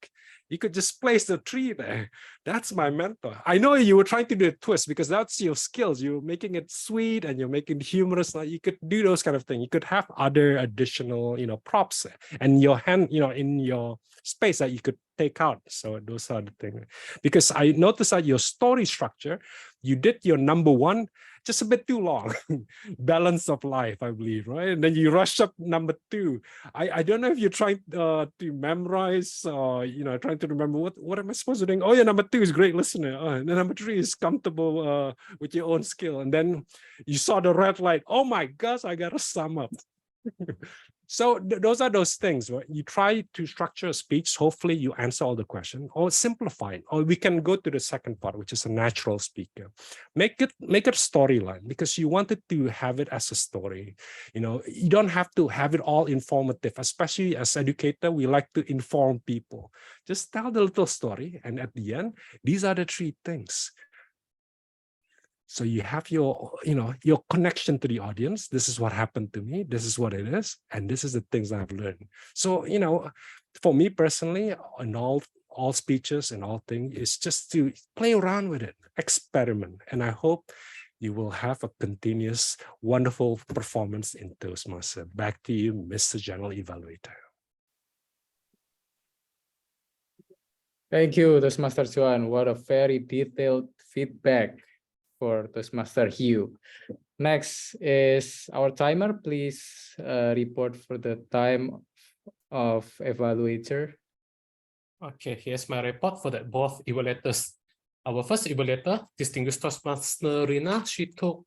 You could just place the tree there. That's my mentor. I know you were trying to do a twist because that's your skills. You're making it sweet and you're making it humorous. Like you could do those kind of things. You could have other additional, props and your hand, in your space that you could take out. So those are the things. Because I noticed that your story structure, you did your number 1 just a bit too long. Balance of life, I believe, right? And then you rush up number 2. I don't know if you're trying to memorize or trying to remember what am I supposed to do? Oh yeah, number 2 is great listener. And then number 3 is comfortable with your own skill. And then you saw the red light. Oh my gosh, I gotta sum up. So those are those things, right? You try to structure a speech. Hopefully you answer all the questions or simplify it. Or we can go to the second part, which is a natural speaker. Make it a storyline because you wanted to have it as a story. You don't have to have it all informative, especially as educator, we like to inform people. Just tell the little story. And at the end, these are the 3 things. So you have your connection to the audience. This is what happened to me. This is what it is. And this is the things I've learned. So, for me personally, in all speeches and all things, is just to play around with it, experiment. And I hope you will have a continuous, wonderful performance in Toastmaster. Back to you, Mr. General Evaluator. Thank you, Toastmaster Chuan. What a very detailed feedback for Toastmaster Hugh. Next is our timer. Please report for the time of evaluator. Okay, here's my report for that both evaluators. Our first evaluator, distinguished Toastmaster Rina, she took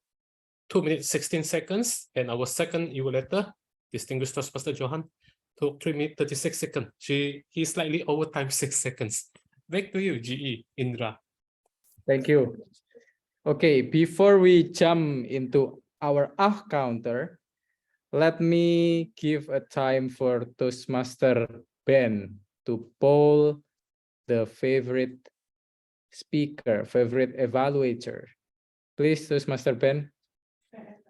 2 minutes 16 seconds, and our second evaluator, distinguished Toastmaster Johan, took 3 minutes 36 seconds. He slightly over time 6 seconds. Back to you, GE Indra. Thank you. Okay, before we jump into our counter, let me give a time for Toastmaster Ben to poll the favorite speaker, favorite evaluator. Please, Toastmaster Ben,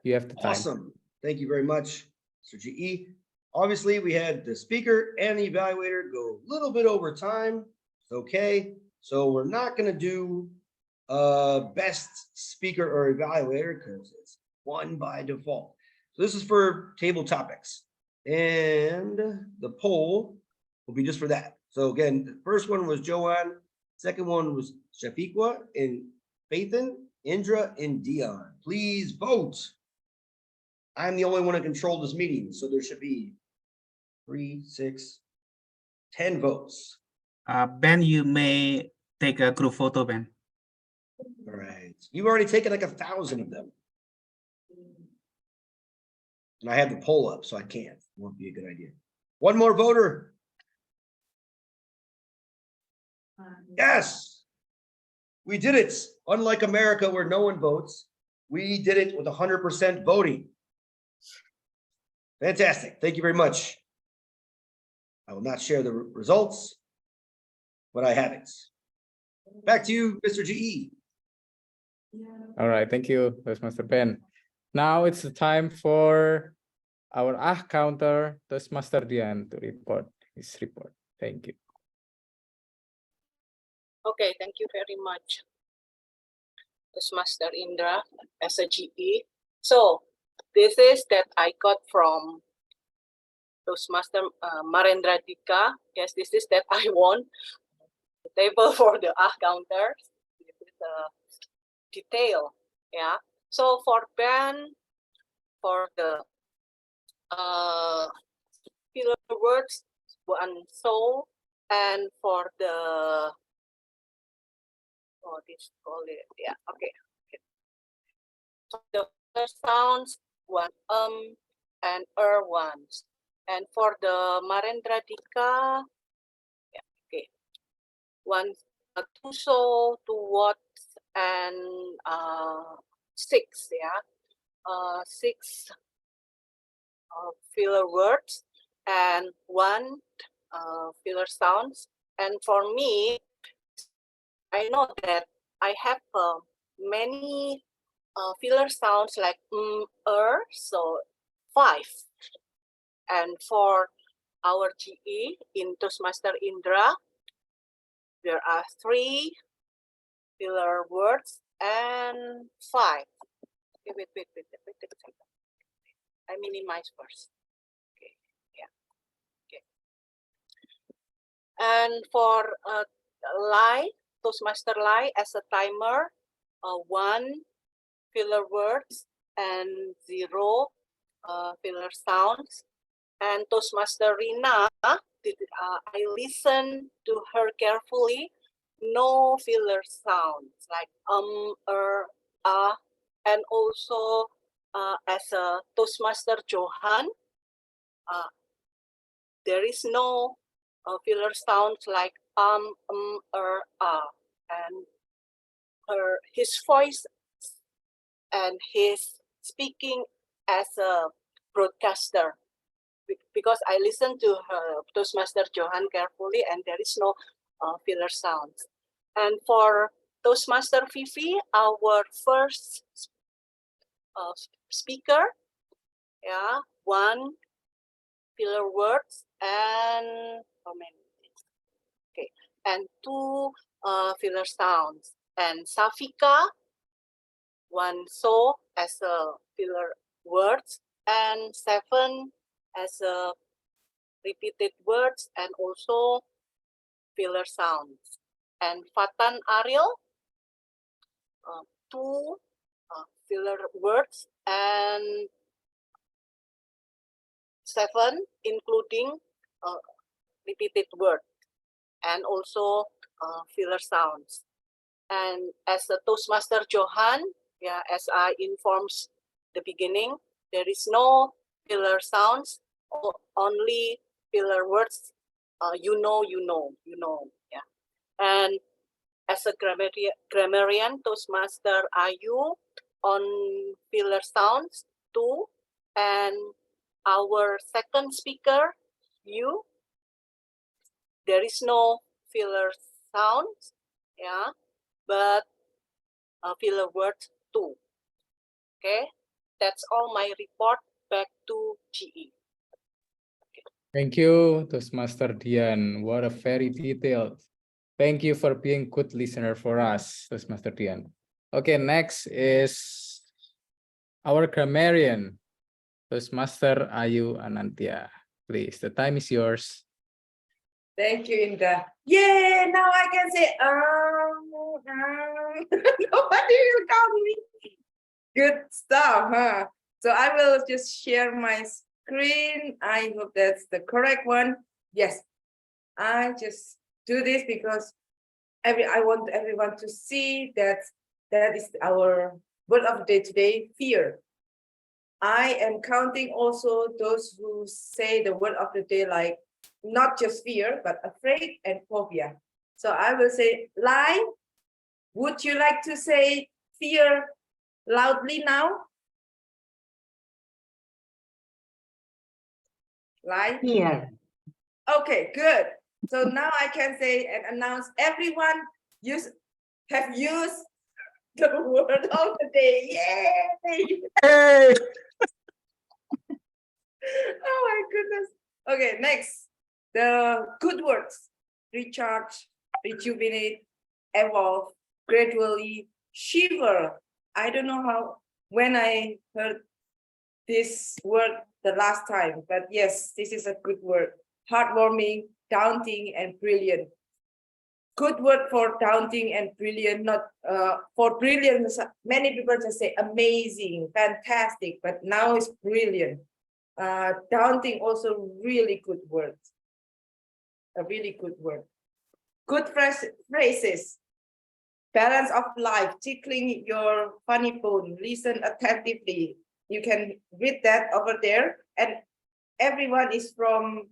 you have the time. Awesome. Thank you very much, Mr. GE. Obviously, we had the speaker and the evaluator go a little bit over time. It's okay. So we're not going to do best speaker or evaluator because it's 1 by default. So this is for table topics, and the poll will be just for that. So again, the first one was Joanne. Second one was Shafiqua and Faithan, Indra, and Dion. Please vote. I'm the only one in control of this meeting, so there should be 3, 6, 10 votes. Ben, you may take a group photo, Ben. All right. You've already taken like 1,000 of them. And I have the poll up, so I can't. Won't be a good idea. One more voter. Yes. We did it. Unlike America, where no one votes, we did it with 100% voting. Fantastic. Thank you very much. I will not share the results, but I have it. Back to you, Mr. GE. All right, thank you, Toastmaster Ben. Now it's the time for our counter, Toastmaster Dian, to report his report. Thank you. Okay, thank you very much, Toastmaster Indra, as a GE. So this is that I got from Toastmaster Marendra Dika. Yes, this is that I won the table for the counters. This is the detail. Yeah. So for Ben, for the filler words, one so, and for the this call it, yeah, okay. So the first sounds, one and ones. And for the Marendra Dika, yeah, okay. One, two so, 2 watts, and 6, yeah. 6 filler words and 1 filler sounds. And for me, I know that I have many filler sounds like so 5. And for our GE in Toastmaster Indra, there are 3 filler words and 5. Okay, wait a second. I minimize first. Okay, yeah, okay. And for Lai, Toastmaster Lai as a timer, 1 filler words and 0 filler sounds. And Toastmaster Rina, I listened to her carefully, no filler sounds like and also as a Toastmaster Johan, there is no filler sounds like and his voice and his speaking as a broadcaster, because I listened to her Toastmaster Johan carefully and there is no filler sounds. And for Toastmaster Fifi, our first speaker, yeah, 1 filler words and how many? Okay, and 2 filler sounds. And Safika, 1 so as a filler words and 7 as a repeated words and also filler sounds. And Fatan Ariel, 2 filler words and 7 including repeated word and also filler sounds. And as a Toastmaster Johan, yeah, as I informed the beginning, there is no filler sounds, only filler words. You know, yeah. And as a grammarian, Toastmaster Ayu on filler sounds 2, and our second speaker, you, there is no filler sounds, yeah, but filler words 2. Okay, that's all my report. Back to GE. Thank you, Toastmaster Dian. What a very detailed. Thank you for being good listener for us, Toastmaster Dian. Okay, next is our grammarian, Toastmaster Ayu Anantia. Please, the time is yours. Thank you, Indra. Yeah, now I can say, nobody will count me. Good stuff, huh? So I will just share my screen. I hope that's the correct one. Yes, I just do this because I want everyone to see that is our word of the day today, fear. I am counting also those who say the word of the day like not just fear, but afraid and phobia. So I will say lie. Would you like to say fear loudly now? Lie? Fear. Okay, good. So now I can say and announce everyone have used the word of the day. Yay! Hey! Oh my goodness. Okay, next. The good words. Recharge, rejuvenate, evolve, gradually, shiver. I don't know when I heard this word the last time, but yes, this is a good word. Heartwarming, daunting, and brilliant. Good word for daunting and brilliant, not for brilliant. Many people just say amazing, fantastic, but now it's brilliant. Daunting also really good word. A really good word. Good phrases. Balance of life, tickling your funny bone. Listen attentively. You can read that over there. And everyone is from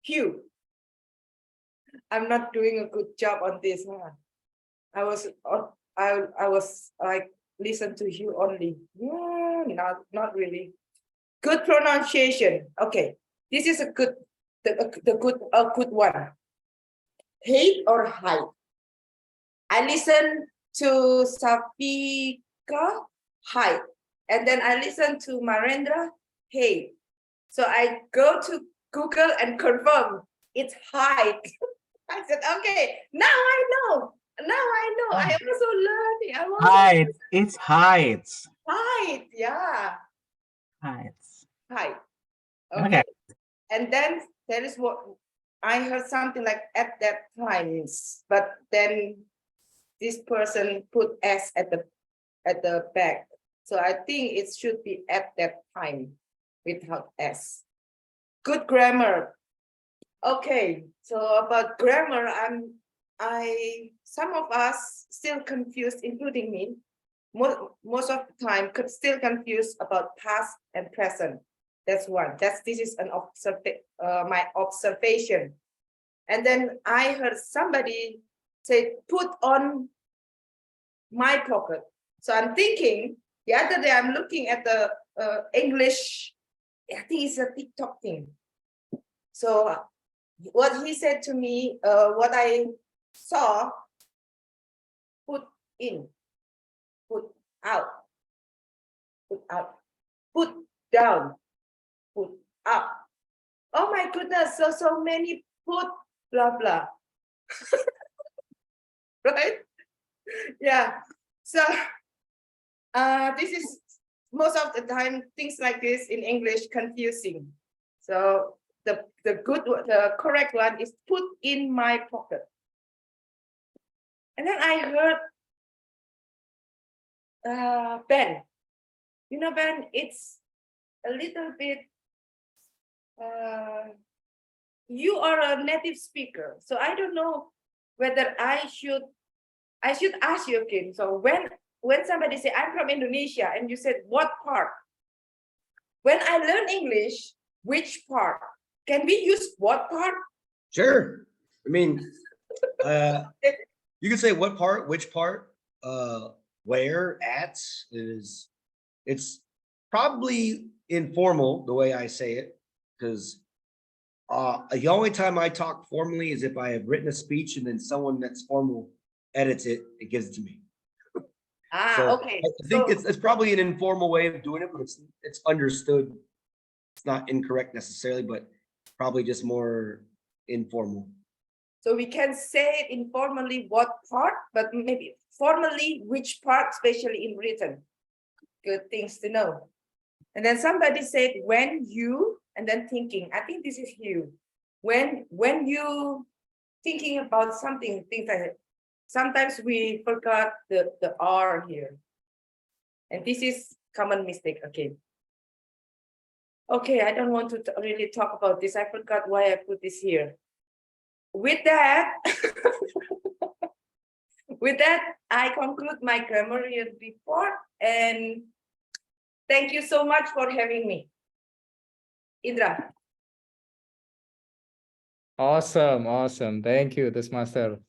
Hugh. I'm not doing a good job on this one. I was like listen to you only. Yeah, not really. Good pronunciation. Okay, this is a good good one. Hate or hide. I listen to Sapika hide, and then I listen to Marendra hate. So I go to Google and confirm it's hide. I said, okay, now I know. Now I know. I also learned. Heights. It's heights. Hide. Yeah. Heights. Hide. Okay. And then there is what I heard something like at that times, but then this person put S at the back. So I think it should be at that time without S. Good grammar. Okay, so about grammar, some of us still confused, including me, most of the time still confused about past and present. That's one. This is an my observation. And then I heard somebody say, put on my pocket. So I'm thinking, the other day I'm looking at the English, I think it's a TikTok thing. So what he said to me, what I saw, put in, put out, put down, put up. Oh my goodness, so many put, blah, blah. Right? Yeah. So this is most of the time things like this in English confusing. So the correct one is put in my pocket. And then I heard Ben. You know, Ben, it's a little bit you are a native speaker, so I don't know whether I should ask you again. So when somebody say I'm from Indonesia and you said what part? When I learn English, which part? Can we use what part? Sure. I mean, you can say what part, which part, where, at. It's probably informal the way I say it, because the only time I talk formally is if I have written a speech and then someone that's formal edits it and gives it to me. Okay. I think it's probably an informal way of doing it, but it's understood. It's not incorrect necessarily, but probably just more informal. So we can say it informally what part, but maybe formally which part, especially in written. Good things to know. And then somebody said, when you, and then thinking, I think this is you. When you thinking about something, things like that, sometimes we forgot the R here. And this is common mistake again. Okay, I don't want to really talk about this. I forgot why I put this here. With that, I conclude my grammar here before, and thank you so much for having me. Indra. Awesome, awesome. Thank you, Toastmaster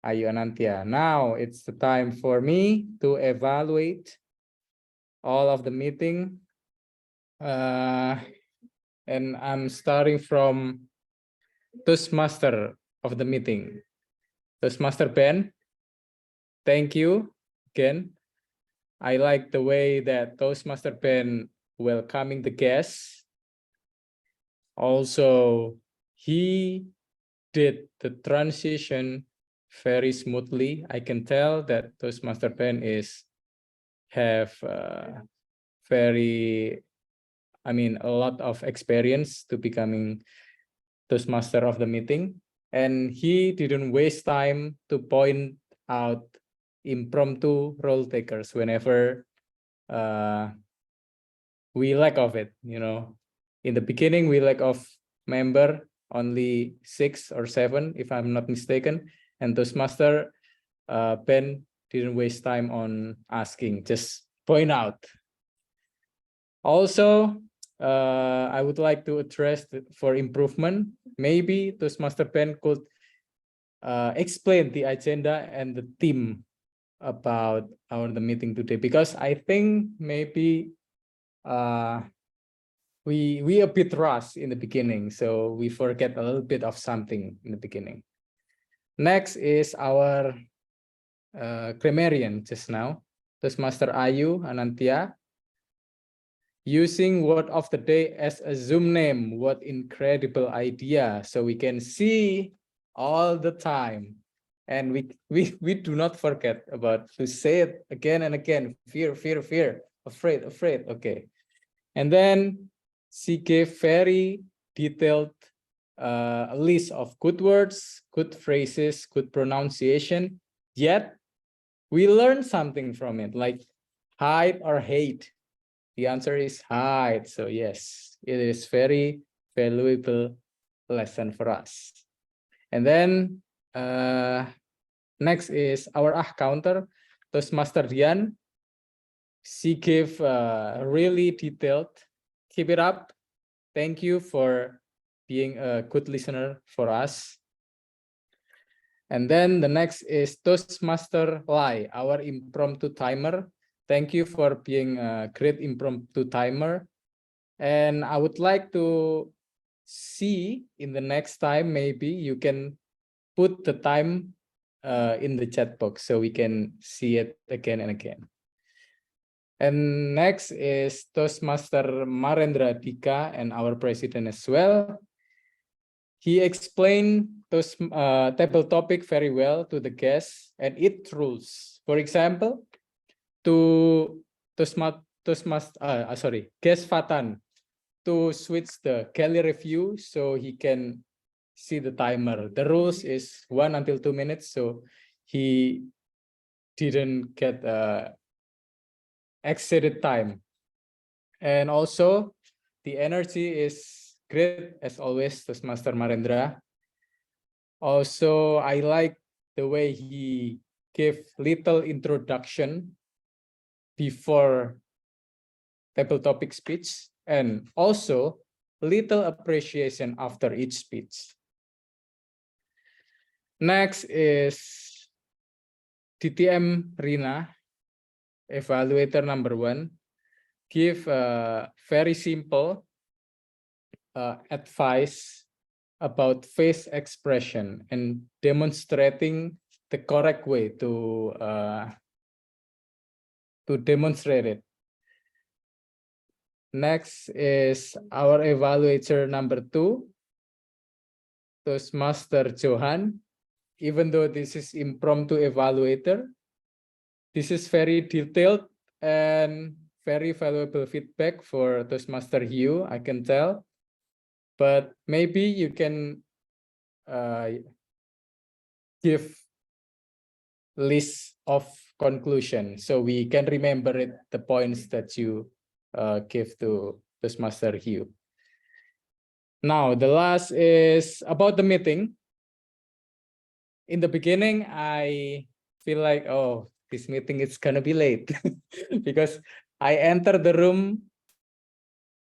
Ayu Anantia. Now it's the time for me to evaluate all of the meeting. And I'm starting from Toastmaster of the meeting. Toastmaster Ben, thank you again. I like the way that Toastmaster Ben welcoming the guests. Also, he did the transition very smoothly. I can tell that Toastmaster Ben have a lot of experience to becoming Toastmaster of the meeting, and he didn't waste time to point out impromptu role takers whenever we lack of it. In the beginning we lack of member, only 6 or 7 if I'm not mistaken, and Toastmaster Ben didn't waste time on asking, just point out. Also, I would like to address for improvement. Maybe Toastmaster Ben could explain the agenda and the theme about the meeting today, because I think maybe we a bit rushed in the beginning, so we forget a little bit of something in the beginning. Next is our grammarian just now, Toastmaster Ayu Anantia. Using word of the day as a Zoom name, what incredible idea. So we can see all the time. And we do not forget about to say it again and again. Fear, fear, fear, afraid, afraid. Okay. And then she gave very detailed list of good words, good phrases, good pronunciation. Yet we learned something from it, like hide or hate. The answer is hide. So yes, it is very valuable lesson for us. And then next is our counter, Toastmaster Dian. She gave really detailed. Keep it up. Thank you for being a good listener for us. And then the next is Toastmaster Lai, our impromptu timer. Thank you for being a great impromptu timer. And I would like to see in the next time, maybe you can put the time in the chat box so we can see it again and again. And next is Toastmaster Marendra Dika and our president as well. He explained those table topic very well to the guests and its rules. For example, to guest Fatan to switch the gallery view so he can see the timer. The rules is 1 until 2 minutes, so he didn't get exceeded time. And also the energy is great as always, Toastmaster Marendra. Also, I like the way he gave little introduction before table topic speech, and also little appreciation after each speech. Next is TTM Rina, evaluator number 1, give a very simple advice about face expression and demonstrating the correct way to demonstrate it. Next is our evaluator number 2, Toastmaster Johan. Even though this is impromptu evaluator, this is very detailed and very valuable feedback for Toastmaster Hugh, I can tell. But maybe you can give list of conclusion so we can remember it, the points that you give to Toastmaster Hugh. Now, the last is about the meeting. In the beginning, I feel like, oh, this meeting is gonna be late because I entered the room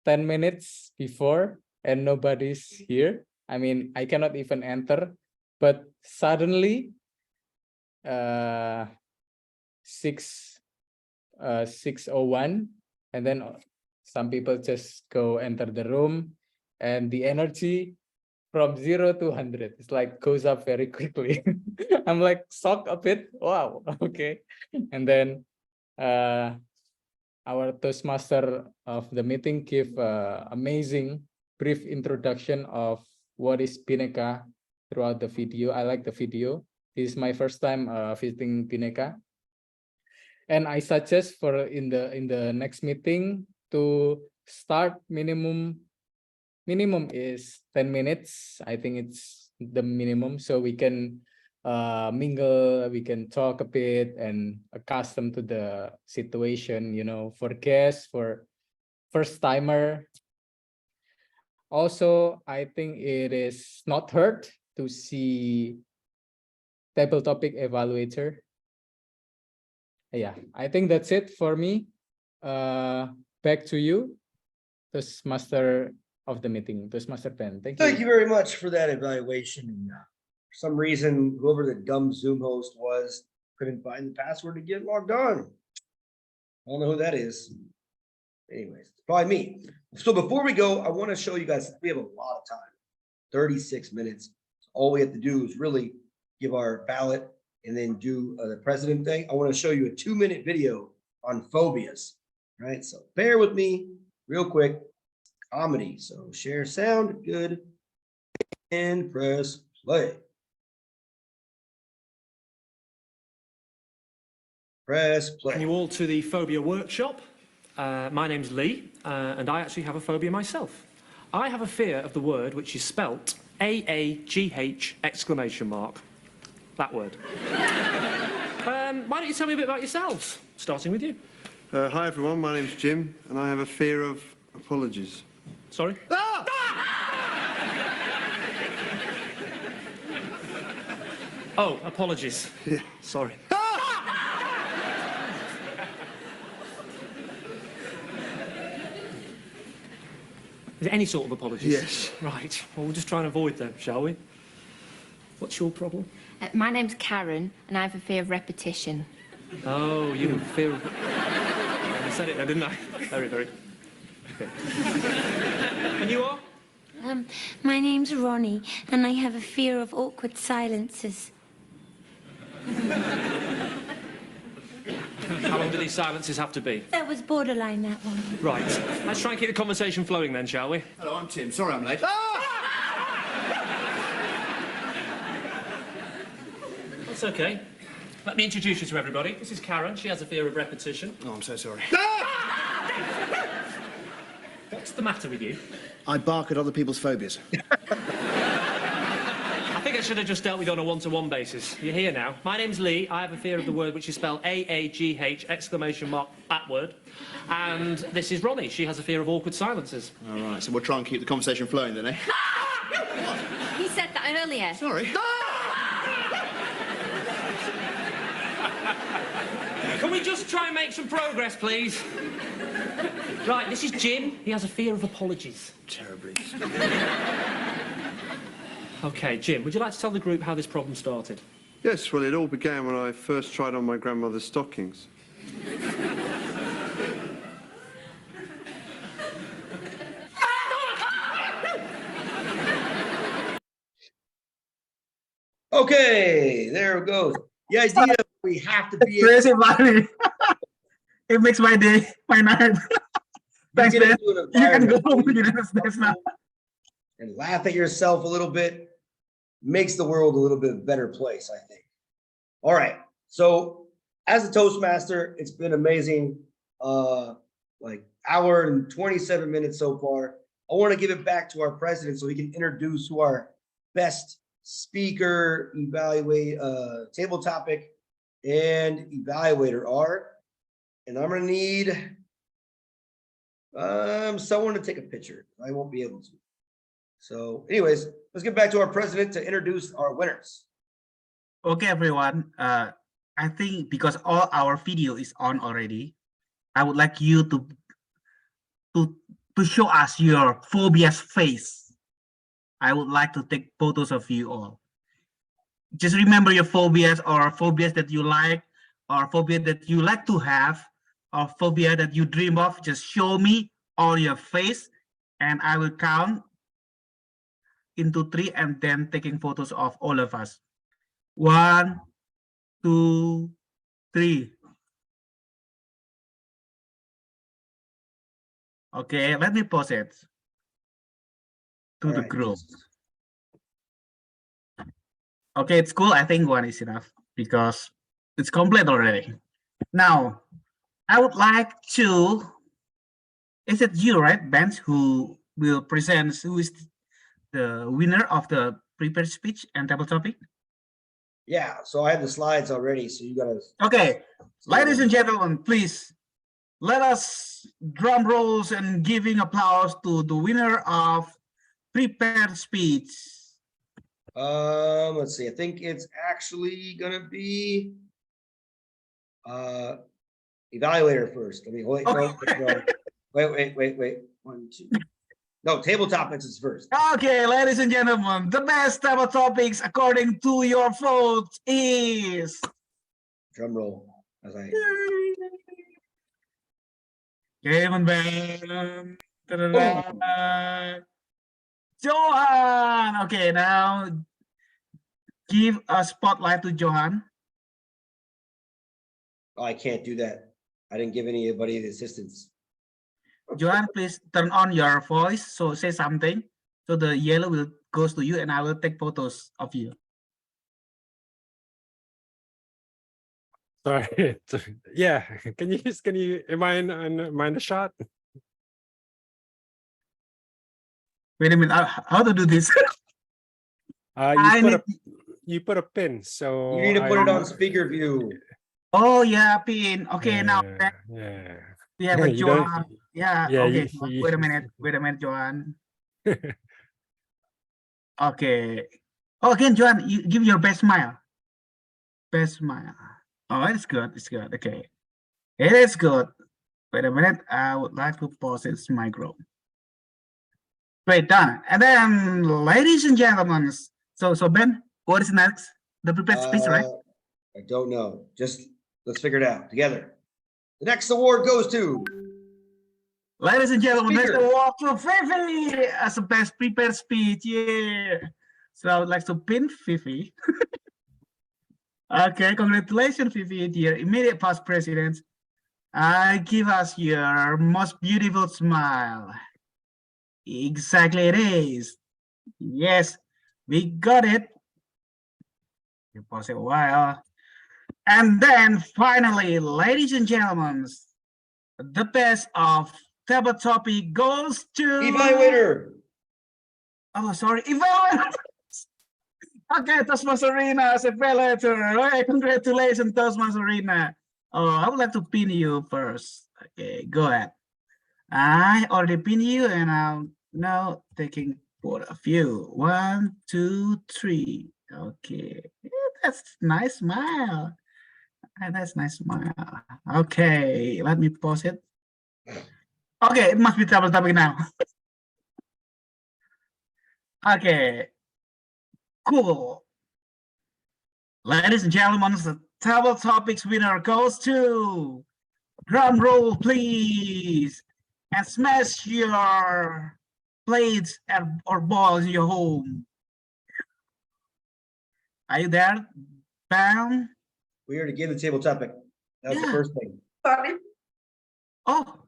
10 minutes before and nobody's here. I mean, I cannot even enter, but suddenly 6:01, and then some people just go enter the room, and the energy from 0 to 100, it's like goes up very quickly. I'm like shocked a bit. Wow, okay. And then our Toastmaster of the meeting give amazing brief introduction of what is Bhinneka throughout the video. I like the video. This is my first time visiting Bhinneka, and I suggest for in the next meeting to start minimum is 10 minutes. I think it's the minimum, so we can mingle, we can talk a bit and accustom to the situation, you know, for guests, for first timer. Also, I think it is not hurt to see table topic evaluator. Yeah, I think that's it for me. Back to you, Toastmaster of the meeting, Toastmaster Ben. Thank you. Thank you very much for that evaluation. And for some reason, whoever the dumb Zoom host was couldn't find the password to get logged on. I don't know who that is. Anyways, it's probably me. So before we go, I want to show you guys, we have a lot of time, 36 minutes. All we have to do is really give our ballot and then do the president thing. I want to show you a 2-minute video on phobias. All right, so bear with me real quick. Comedy. So share sound, good, and press play. Press play. Welcome you all to the phobia workshop. My name's Lee, and I actually have a phobia myself. I have a fear of the word which is spelt AAGH exclamation mark. That word. Why don't you tell me a bit about yourselves, starting with you? Hi everyone, my name's Jim, and I have a fear of apologies. Sorry? Ah! Oh, apologies. Yeah. Sorry. Is it any sort of apologies? Yes. Right. Well, we'll just try and avoid them, shall we? What's your problem? My name's Karen, and I have a fear of repetition. Oh, you have a fear of... I said it then, didn't I? Very, very... Okay. And you are? My name's Ronnie, and I have a fear of awkward silences. How long do these silences have to be? That was borderline, that one. Right. Let's try and keep the conversation flowing then, shall we? Hello, I'm Tim. Sorry I'm late. That's okay. Let me introduce you to everybody. This is Karen. She has a fear of repetition. Oh, I'm so sorry. What's the matter with you? I bark at other people's phobias. I think I should have just dealt with you on a one-to-one basis. You're here now. My name's Lee. I have a fear of the word which is spelled AAGH exclamation mark, that word. And this is Ronnie. She has a fear of awkward silences. All right, so we'll try and keep the conversation flowing then, eh? He said that earlier. Sorry. Can we just try and make some progress, please? Right, this is Jim. He has a fear of apologies. Terribly. OK, Jim, would you like to tell the group how this problem started? Yes, well, it all began when I first tried on my grandmother's stockings. Okay, there it goes. The idea we have to be Crazy, buddy. It makes my day, my night. Thanks, man. You can go home with your business now. And laugh at yourself a little bit. Makes the world a little bit better place, I think. All right. So as a Toastmaster, it's been amazing like hour and 27 minutes so far. I want to give it back to our president so he can introduce who our best speaker, table topic, and evaluator are. And I'm gonna need someone to take a picture. I won't be able to. So anyways, let's get back to our president to introduce our winners. Okay, everyone. I think because all our video is on already, I would like you to show us your phobias face. I would like to take photos of you all. Just remember your phobias or phobias that you like or phobia that you like to have or phobia that you dream of. Just show me on your face and I will count into 3 and then taking photos of all of us. 1, 2, 3. Okay, let me pause it to the group. Okay, it's cool. I think 1 is enough because it's complete already. Now, I would like to, is it you, right, Ben, who will present who is the winner of the prepared speech and table topic? Yeah, so I have the slides already, so you gotta. Okay, ladies and gentlemen, please let us drum rolls and giving applause to the winner of prepared speech. Let's see. I think it's actually gonna be evaluator first. Let me wait. Okay. No, wait. 1, 2. No, table topics is first. Okay, ladies and gentlemen, the best table topics according to your vote is. Drum roll as I. Johan. Okay, now give a spotlight to Johan. Oh, I can't do that. I didn't give anybody the assistance. Johan, please turn on your voice. So say something. So the yellow will goes to you, and I will take photos of you. Sorry. Yeah. Can you? Am I in the shot? Wait a minute. How to do this? You put a pin. So you need to put it on speaker view. Oh yeah, pin. Okay, now yeah. we have a You Johan. Yeah. Yeah, Okay. Wait a minute, Johan. Okay. Oh, again, Johan, you give your best smile. Best smile. Oh, it's good. It's good. Okay. It is good. Wait a minute. I would like to pause this micro. Great, done. And then, ladies and gentlemen, so Ben, what is next? The prepared speech, right? I don't know. Just let's figure it out together. The next award goes to. Ladies and gentlemen, Speaker. next award to Fifi as the best prepared speech. Yeah. So I would like to pin Fifi. Okay, congratulations, Fifi, dear immediate past president. Give us your most beautiful smile. Exactly, it is. Yes, we got it. You pause it a while. And then finally, ladies and gentlemen, the best of table topic goes to Evaluator. Oh, sorry, evaluator. Okay, Toastmaster Arena as evaluator. Okay, congratulations, Toastmaster Arena. Oh, I would like to pin you first. Okay, go ahead. I already pin you, and I'm now taking for a few. 1, 2, 3. Okay, yeah, that's nice smile. That's nice smile. Okay, let me pause it. Okay, it must be double tapping now. Okay, cool. Ladies and gentlemen, the table topics winner goes to, drum roll please, and smash your plates or balls in your home. Are you there, Bam? We already gave the table topic. That's the first thing. Sorry. Oh.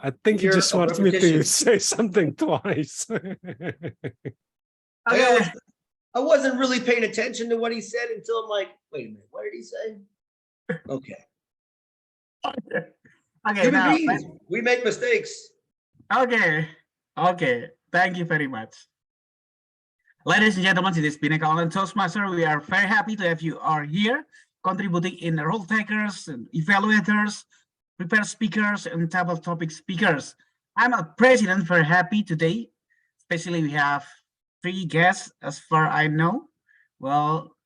I think you just wanted me to say something twice. Okay. I wasn't really paying attention to what he said until I'm like, wait a minute, what did he say? Okay. Okay, Human now, beings, we make mistakes. okay, okay. Thank you very much. Ladies and gentlemen, it is Bhinneka Online Toastmaster. We are very happy to have you all here, contributing in role takers, and evaluators, prepared speakers, and table topic speakers. I'm a president, very happy today. Especially we have 3 guests, as far I know. Well,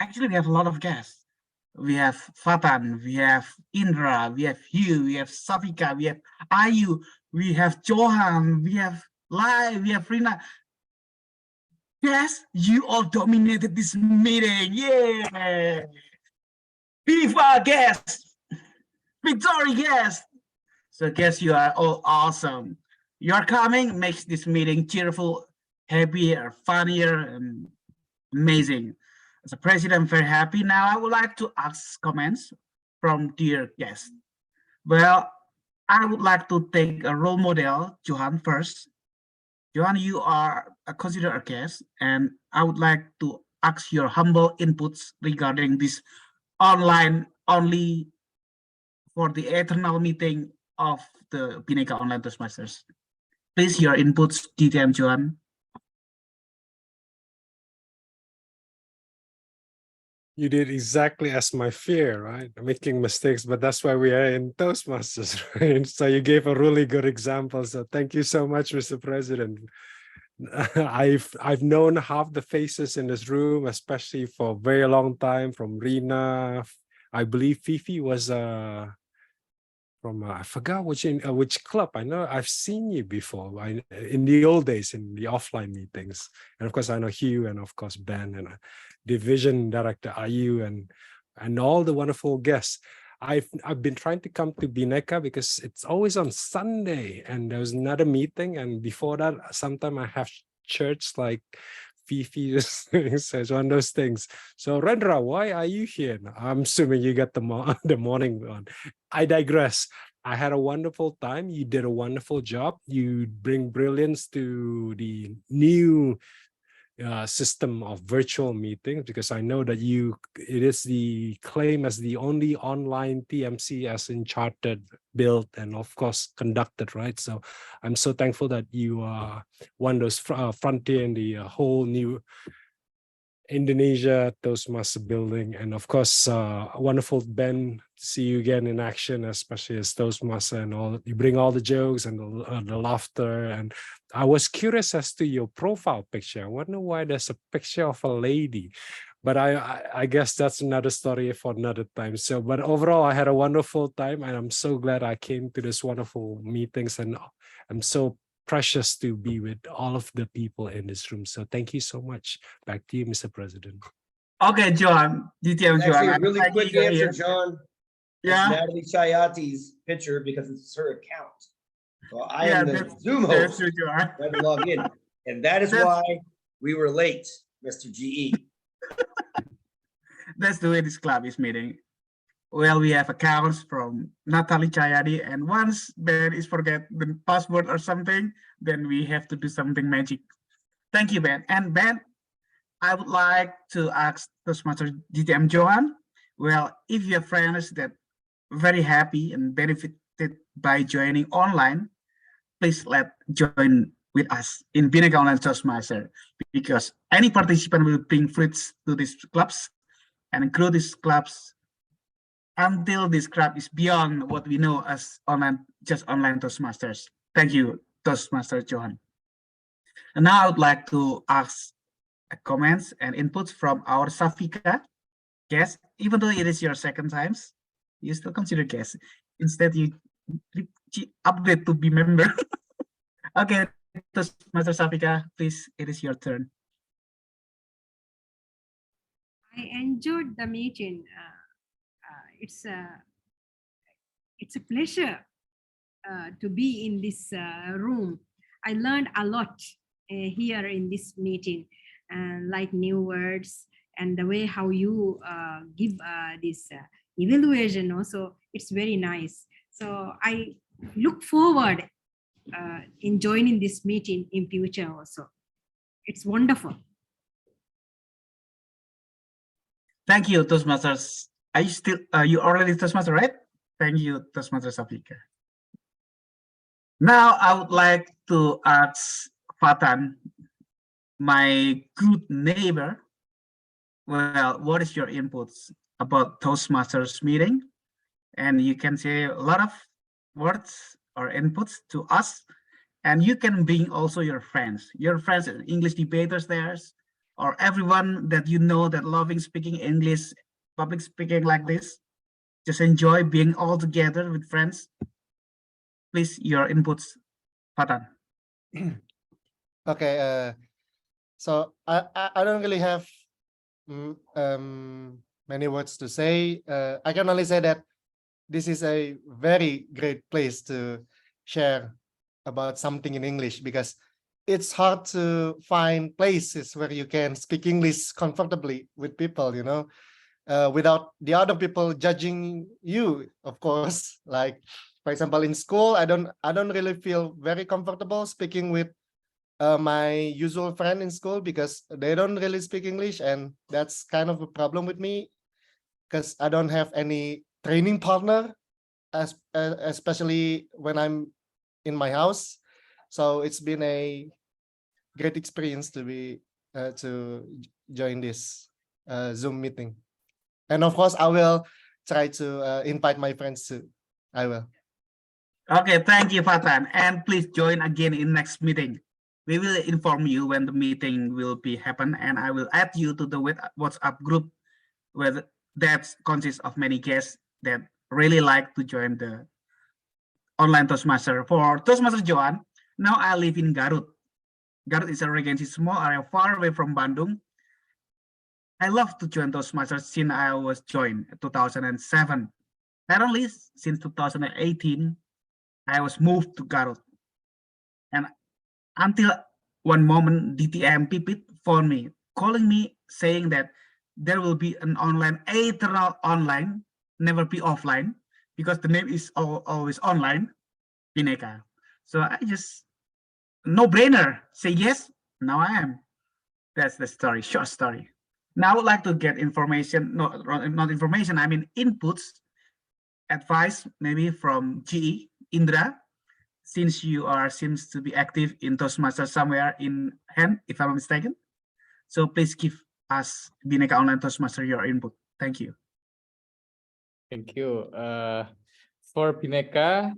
actually we have a lot of guests. We have Fatan, we have Indra, we have Hugh, we have Safika, we have Ayu, we have Johan, we have Lai, we have Rina. Yes, you all dominated this meeting. Yeah. Viva guests, victory guests. So guess you are all awesome. Your coming makes this meeting cheerful, happier, funnier, and amazing. As a president, I'm very happy. Now I would like to ask comments from dear guests. Well, I would like to take a role model, Johan, first. Johan, you are considered a guest, and I would like to ask your humble inputs regarding this online only for the eternal meeting of the Bhinneka Online Toastmasters. Please, your inputs, DTM Johan. You did exactly as my fear, right? Making mistakes, but that's why we are in Toastmasters, right? So you gave a really good example. So thank you so much, Mr. President. I've known half the faces in this room, especially for a very long time, from Rina. I believe Fifi was from I forgot which club. I know I've seen you before. In the old days in the offline meetings, and of course I know Hugh, and of course Ben, and division director Ayu, and all the wonderful guests. I've been trying to come to Bhinneka because it's always on Sunday, and there was another meeting, and before that, sometime I have church like Fifi. So it's one of those things. So Rendra, why are you here? I'm assuming you got the morning one. I digress. I had a wonderful time. You did a wonderful job. You bring brilliance to the new system of virtual meetings, because I know that it is the claim as the only online TMC as in chartered, built, and of course conducted, right? So I'm so thankful that you won those frontier in the whole new Indonesia Toastmaster building. And of course, wonderful Ben, see you again in action, especially as Toastmaster, and all. You bring all the jokes and the laughter. And I was curious as to your profile picture. I wonder why there's a picture of a lady, but I guess that's another story for another time. So, but overall, I had a wonderful time, and I'm so glad I came to this wonderful meetings, and I'm so precious to be with all of the people in this room. So thank you so much. Back to you, Mr. President. Okay, John. DTM John. Actually, a really quick answer, John. Yeah. It's Natalie Chayati's picture because it's her account. So I am the Zoom host. I had to log in. And that is why we were late, Mr. GE. That's the way this club is meeting. Well, we have accounts from Natalie Chayadi, and once Ben is forget the password or something, then we have to do something magic. Thank you, Ben. And Ben, I would like to ask Toastmaster DTM Johan. Well, if you have friends that very happy and benefited by joining online, please join with us in Bhinneka Online Toastmaster, because any participant will bring fruits to these clubs and grow these clubs until this club is beyond what we know as just online Toastmasters. Thank you, Toastmaster Johan. And now I would like to ask comments and inputs from our Safika guest. Even though it is your second times, you still consider guest. Instead, you upgrade to be member. Okay, Toastmaster Safika, please, it is your turn. I enjoyed the meeting. It's a pleasure to be in this room. I learned a lot here in this meeting, like new words and the way how you give this evaluation also. It's very nice. So I look forward in joining this meeting in future also. It's wonderful. Thank you, Toastmasters. Are you still, you already Toastmaster, right? Thank you, Toastmaster Sapika. Now I would like to ask Fatan, my good neighbor, well, what is your inputs about Toastmasters meeting? And you can say a lot of words or inputs to us. And you can bring also your friends English debaters there, or everyone that you know that loving speaking English, public speaking like this. Just enjoy being all together with friends. Please, your inputs, Fatan. Okay, so I don't really have many words to say. I can only say that this is a very great place to share about something in English, because it's hard to find places where you can speak English comfortably with people, you know, without the other people judging you, of course. Like, for example, in school, I don't really feel very comfortable speaking with my usual friend in school, because they don't really speak English, and that's kind of a problem with me, because I don't have any training partner, especially when I'm in my house. So it's been a great experience to be to join this Zoom meeting, and of course I will try to invite my friends too. I will. Okay, thank you, Fatan. And please join again in next meeting. We will inform you when the meeting will be happen, and I will add you to the WhatsApp group where that consists of many guests that really like to join the online Toastmaster. For Toastmaster Joan, now I live in Garut. Garut is a regency small area far away from Bandung. I love to join Toastmasters since I was joined in 2007. Currently, since 2018, I was moved to Garut. And until one moment, DTM Pipit phoned me, calling me, saying that there will be an online, eternal online, never be offline, because the name is always online, Bhinneka. So I just, no brainer, say yes, now I am. That's the story, short story. Now I would like to get information, not information, I mean inputs, advice, maybe from GE, Indra, since you seems to be active in Toastmasters somewhere in hand, if I'm mistaken. So please give us Bhinneka Online Toastmaster your input. Thank you. Thank you. For Bhinneka,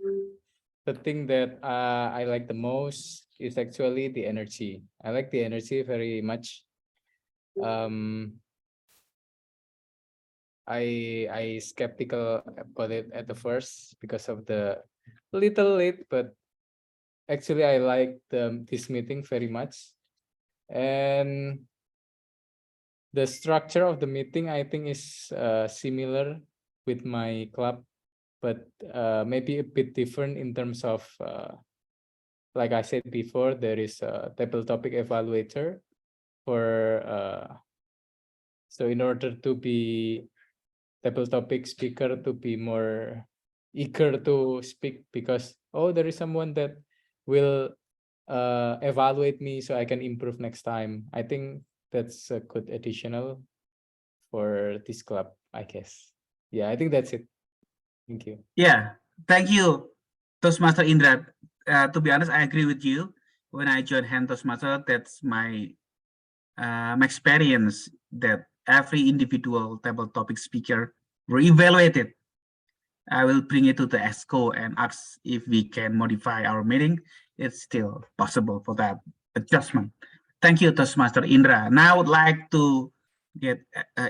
the thing that I like the most is actually the energy. I like the energy very much. I skeptical about it at the first because of the little late, but actually I like this meeting very much. And the structure of the meeting, I think, is similar with my club, but maybe a bit different in terms of, like I said before, there is a table topic evaluator for, so in order to be table topic speaker, to be more eager to speak, because, oh, there is someone that will evaluate me so I can improve next time. I think that's a good additional for this club, I guess. Yeah, I think that's it. Thank you. Yeah, thank you, Toastmaster Indra. To be honest, I agree with you. When I joined Hand Toastmaster, that's my experience that every individual table topic speaker were evaluated. I will bring it to the ESCO and ask if we can modify our meeting. It's still possible for that adjustment. Thank you, Toastmaster Indra. Now I would like to get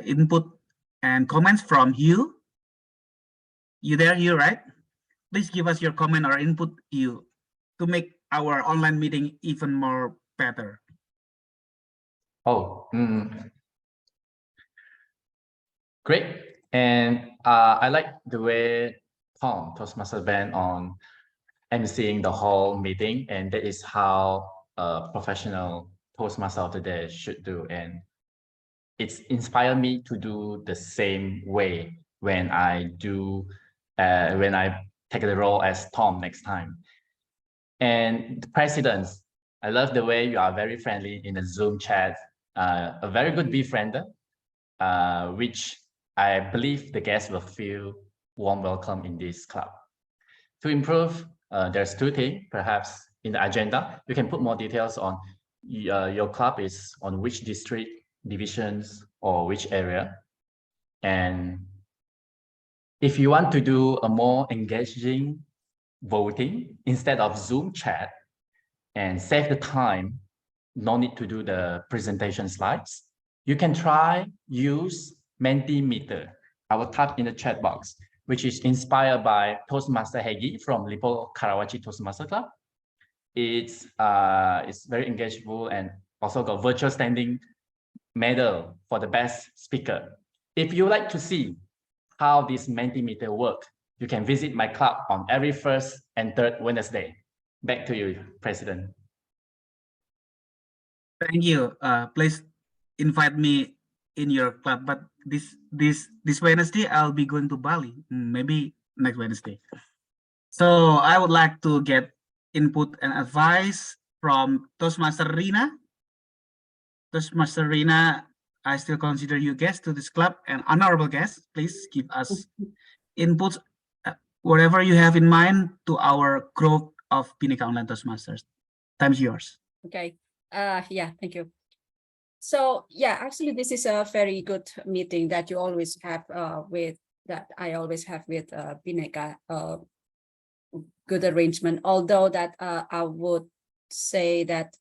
input and comments from you. You there, you right? Please give us your comment or input you to make our online meeting even more better. Oh, great. And I like the way Tom, Toastmaster Ben, on emceeing the whole meeting, and that is how a professional Toastmaster of the day should do. And it's inspired me to do the same way when I take the role as Tom next time. And the presidents, I love the way you are very friendly in the Zoom chat, a very good befriender, which I believe the guests will feel warm welcome in this club. To improve, there's 2 things, perhaps in the agenda, you can put more details on your club is on which district, divisions, or which area. And if you want to do a more engaging voting instead of Zoom chat and save the time, no need to do the presentation slides, you can try use Mentimeter. I will type in the chat box, which is inspired by Toastmaster Hegi from Lipo Karawaci Toastmaster Club. It's very engageable and also got virtual standing medal for the best speaker. If you like to see how this Mentimeter work, you can visit my club on every 1st and 3rd Wednesday. Back to you, President. Thank you. Please invite me in your club, but this Wednesday I'll be going to Bali. Maybe next Wednesday. So I would like to get input and advice from Toastmaster Rina. Toastmaster Rina, I still consider you guest to this club and honorable guest. Please give us inputs, whatever you have in mind to our growth of Bhinneka Online Toastmasters. Time's yours. Okay. Yeah, thank you. So yeah, actually, this is a very good meeting that you always have I always have with Bhinneka. Good arrangement. Although that I would say that,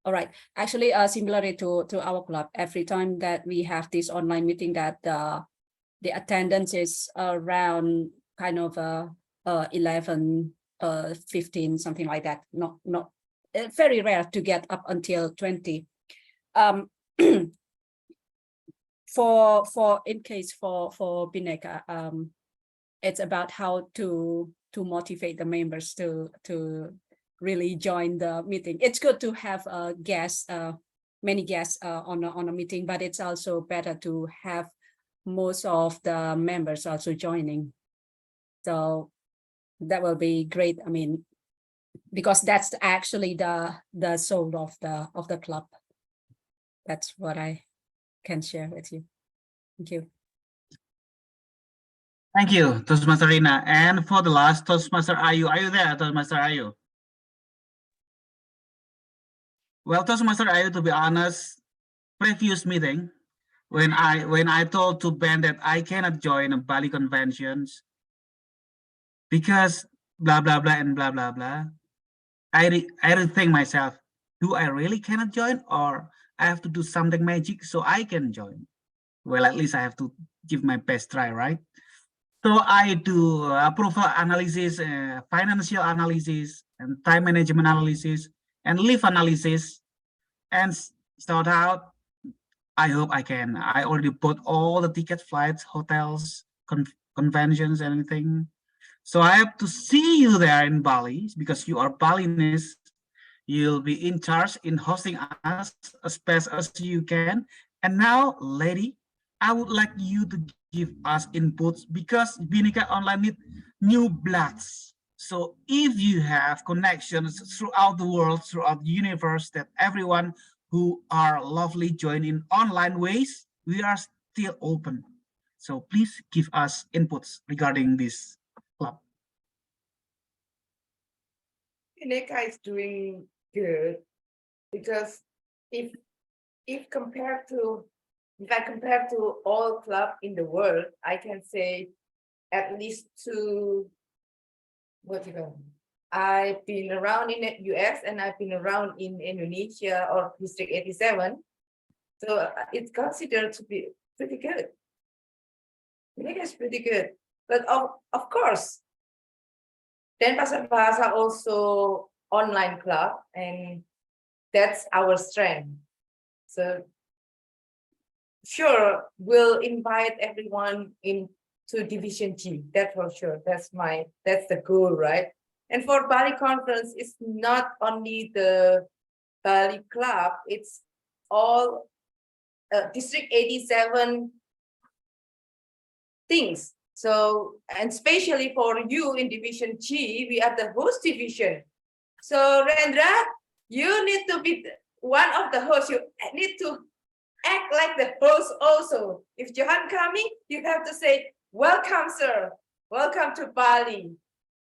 all right, actually, similarly to our club, every time that we have this online meeting, that the attendance is around kind of 11, 15, something like that. Not very rare to get up until 20. For in case for Bhinneka, it's about how to motivate the members to really join the meeting. It's good to have guests, many guests on a meeting, but it's also better to have most of the members also joining. So that will be great. I mean, because that's actually the soul of the club. That's what I can share with you. Thank you. Thank you, Toastmaster Rina. And for the last, Toastmaster Ayu. Are you there, Toastmaster Ayu? Well, Toastmaster Ayu, to be honest, previous meeting, when I told to Ben that I cannot join a Bali conventions because blah blah blah and blah blah blah, I rethink myself. Do I really cannot join, or I have to do something magic so I can join? Well, at least I have to give my best try, right? So I do approval analysis, financial analysis, and time management analysis, and leave analysis, and start out. I hope I can. I already bought all the tickets, flights, hotels, conventions, anything. So I have to see you there in Bali because you are Balinese. You'll be in charge in hosting us as best as you can. And now, lady, I would like you to give us inputs because Bhinneka Online need new bloods. So if you have connections throughout the world, throughout the universe, that everyone who are lovely join in online ways, we are still open. So please give us inputs regarding this club. Bhinneka is doing good because if I compare to all clubs in the world, I can say at least two. I've been around in the US and I've been around in Indonesia or District 87. So it's considered to be pretty good. Bhinneka is pretty good. But of course, Denpasar Bahasa also online club, and that's our strength. So sure, we'll invite everyone into Division G. That's for sure. That's the goal, right? And for Bali conference, it's not only the Bali club, it's all District 87 things. So, and especially for you in Division G, we are the host division. So Rendra, you need to be one of the hosts. You need to act like the host also. If Johan coming, you have to say, welcome, sir. Welcome to Bali.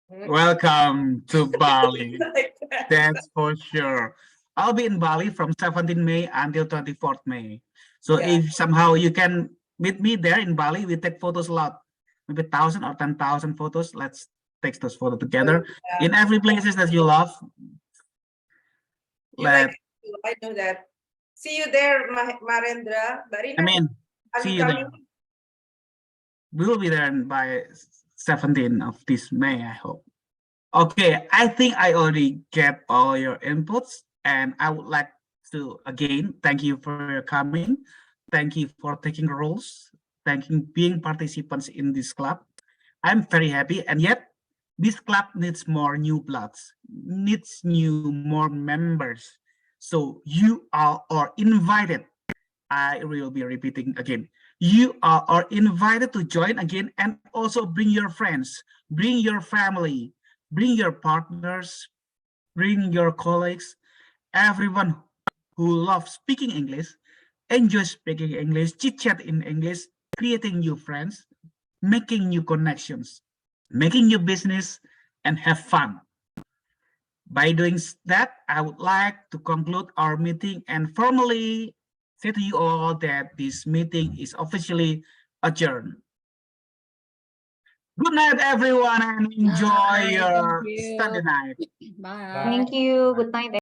Welcome to Bali. Like that. That's for sure. I'll be in Bali from 17 May until 24th May. So Yeah. if somehow you can meet me there in Bali, we take photos a lot, maybe 1,000 or 10,000 photos. Let's take those photos together Yeah. in every places that you love. You like it, I know that. See you there, Marendra. I mean, are see you you there. coming? We will be there by 17th of this May, I hope. Okay, I think I already get all your inputs, and I would like to again thank you for your coming. Thank you for taking roles. Thank you being participants in this club. I'm very happy, and yet this club needs more new bloods, needs more members. So you are all invited. I will be repeating again. You are all invited to join again, and also bring your friends, bring your family, bring your partners, bring your colleagues, everyone who loves speaking English, enjoy speaking English, chit chat in English, creating new friends, making new connections, making new business, and have fun. By doing that, I would like to conclude our meeting and formally say to you all that this meeting is officially adjourned. Good night, everyone, and enjoy Bye. your Thank you. Sunday night. Bye. Thank you. Good night,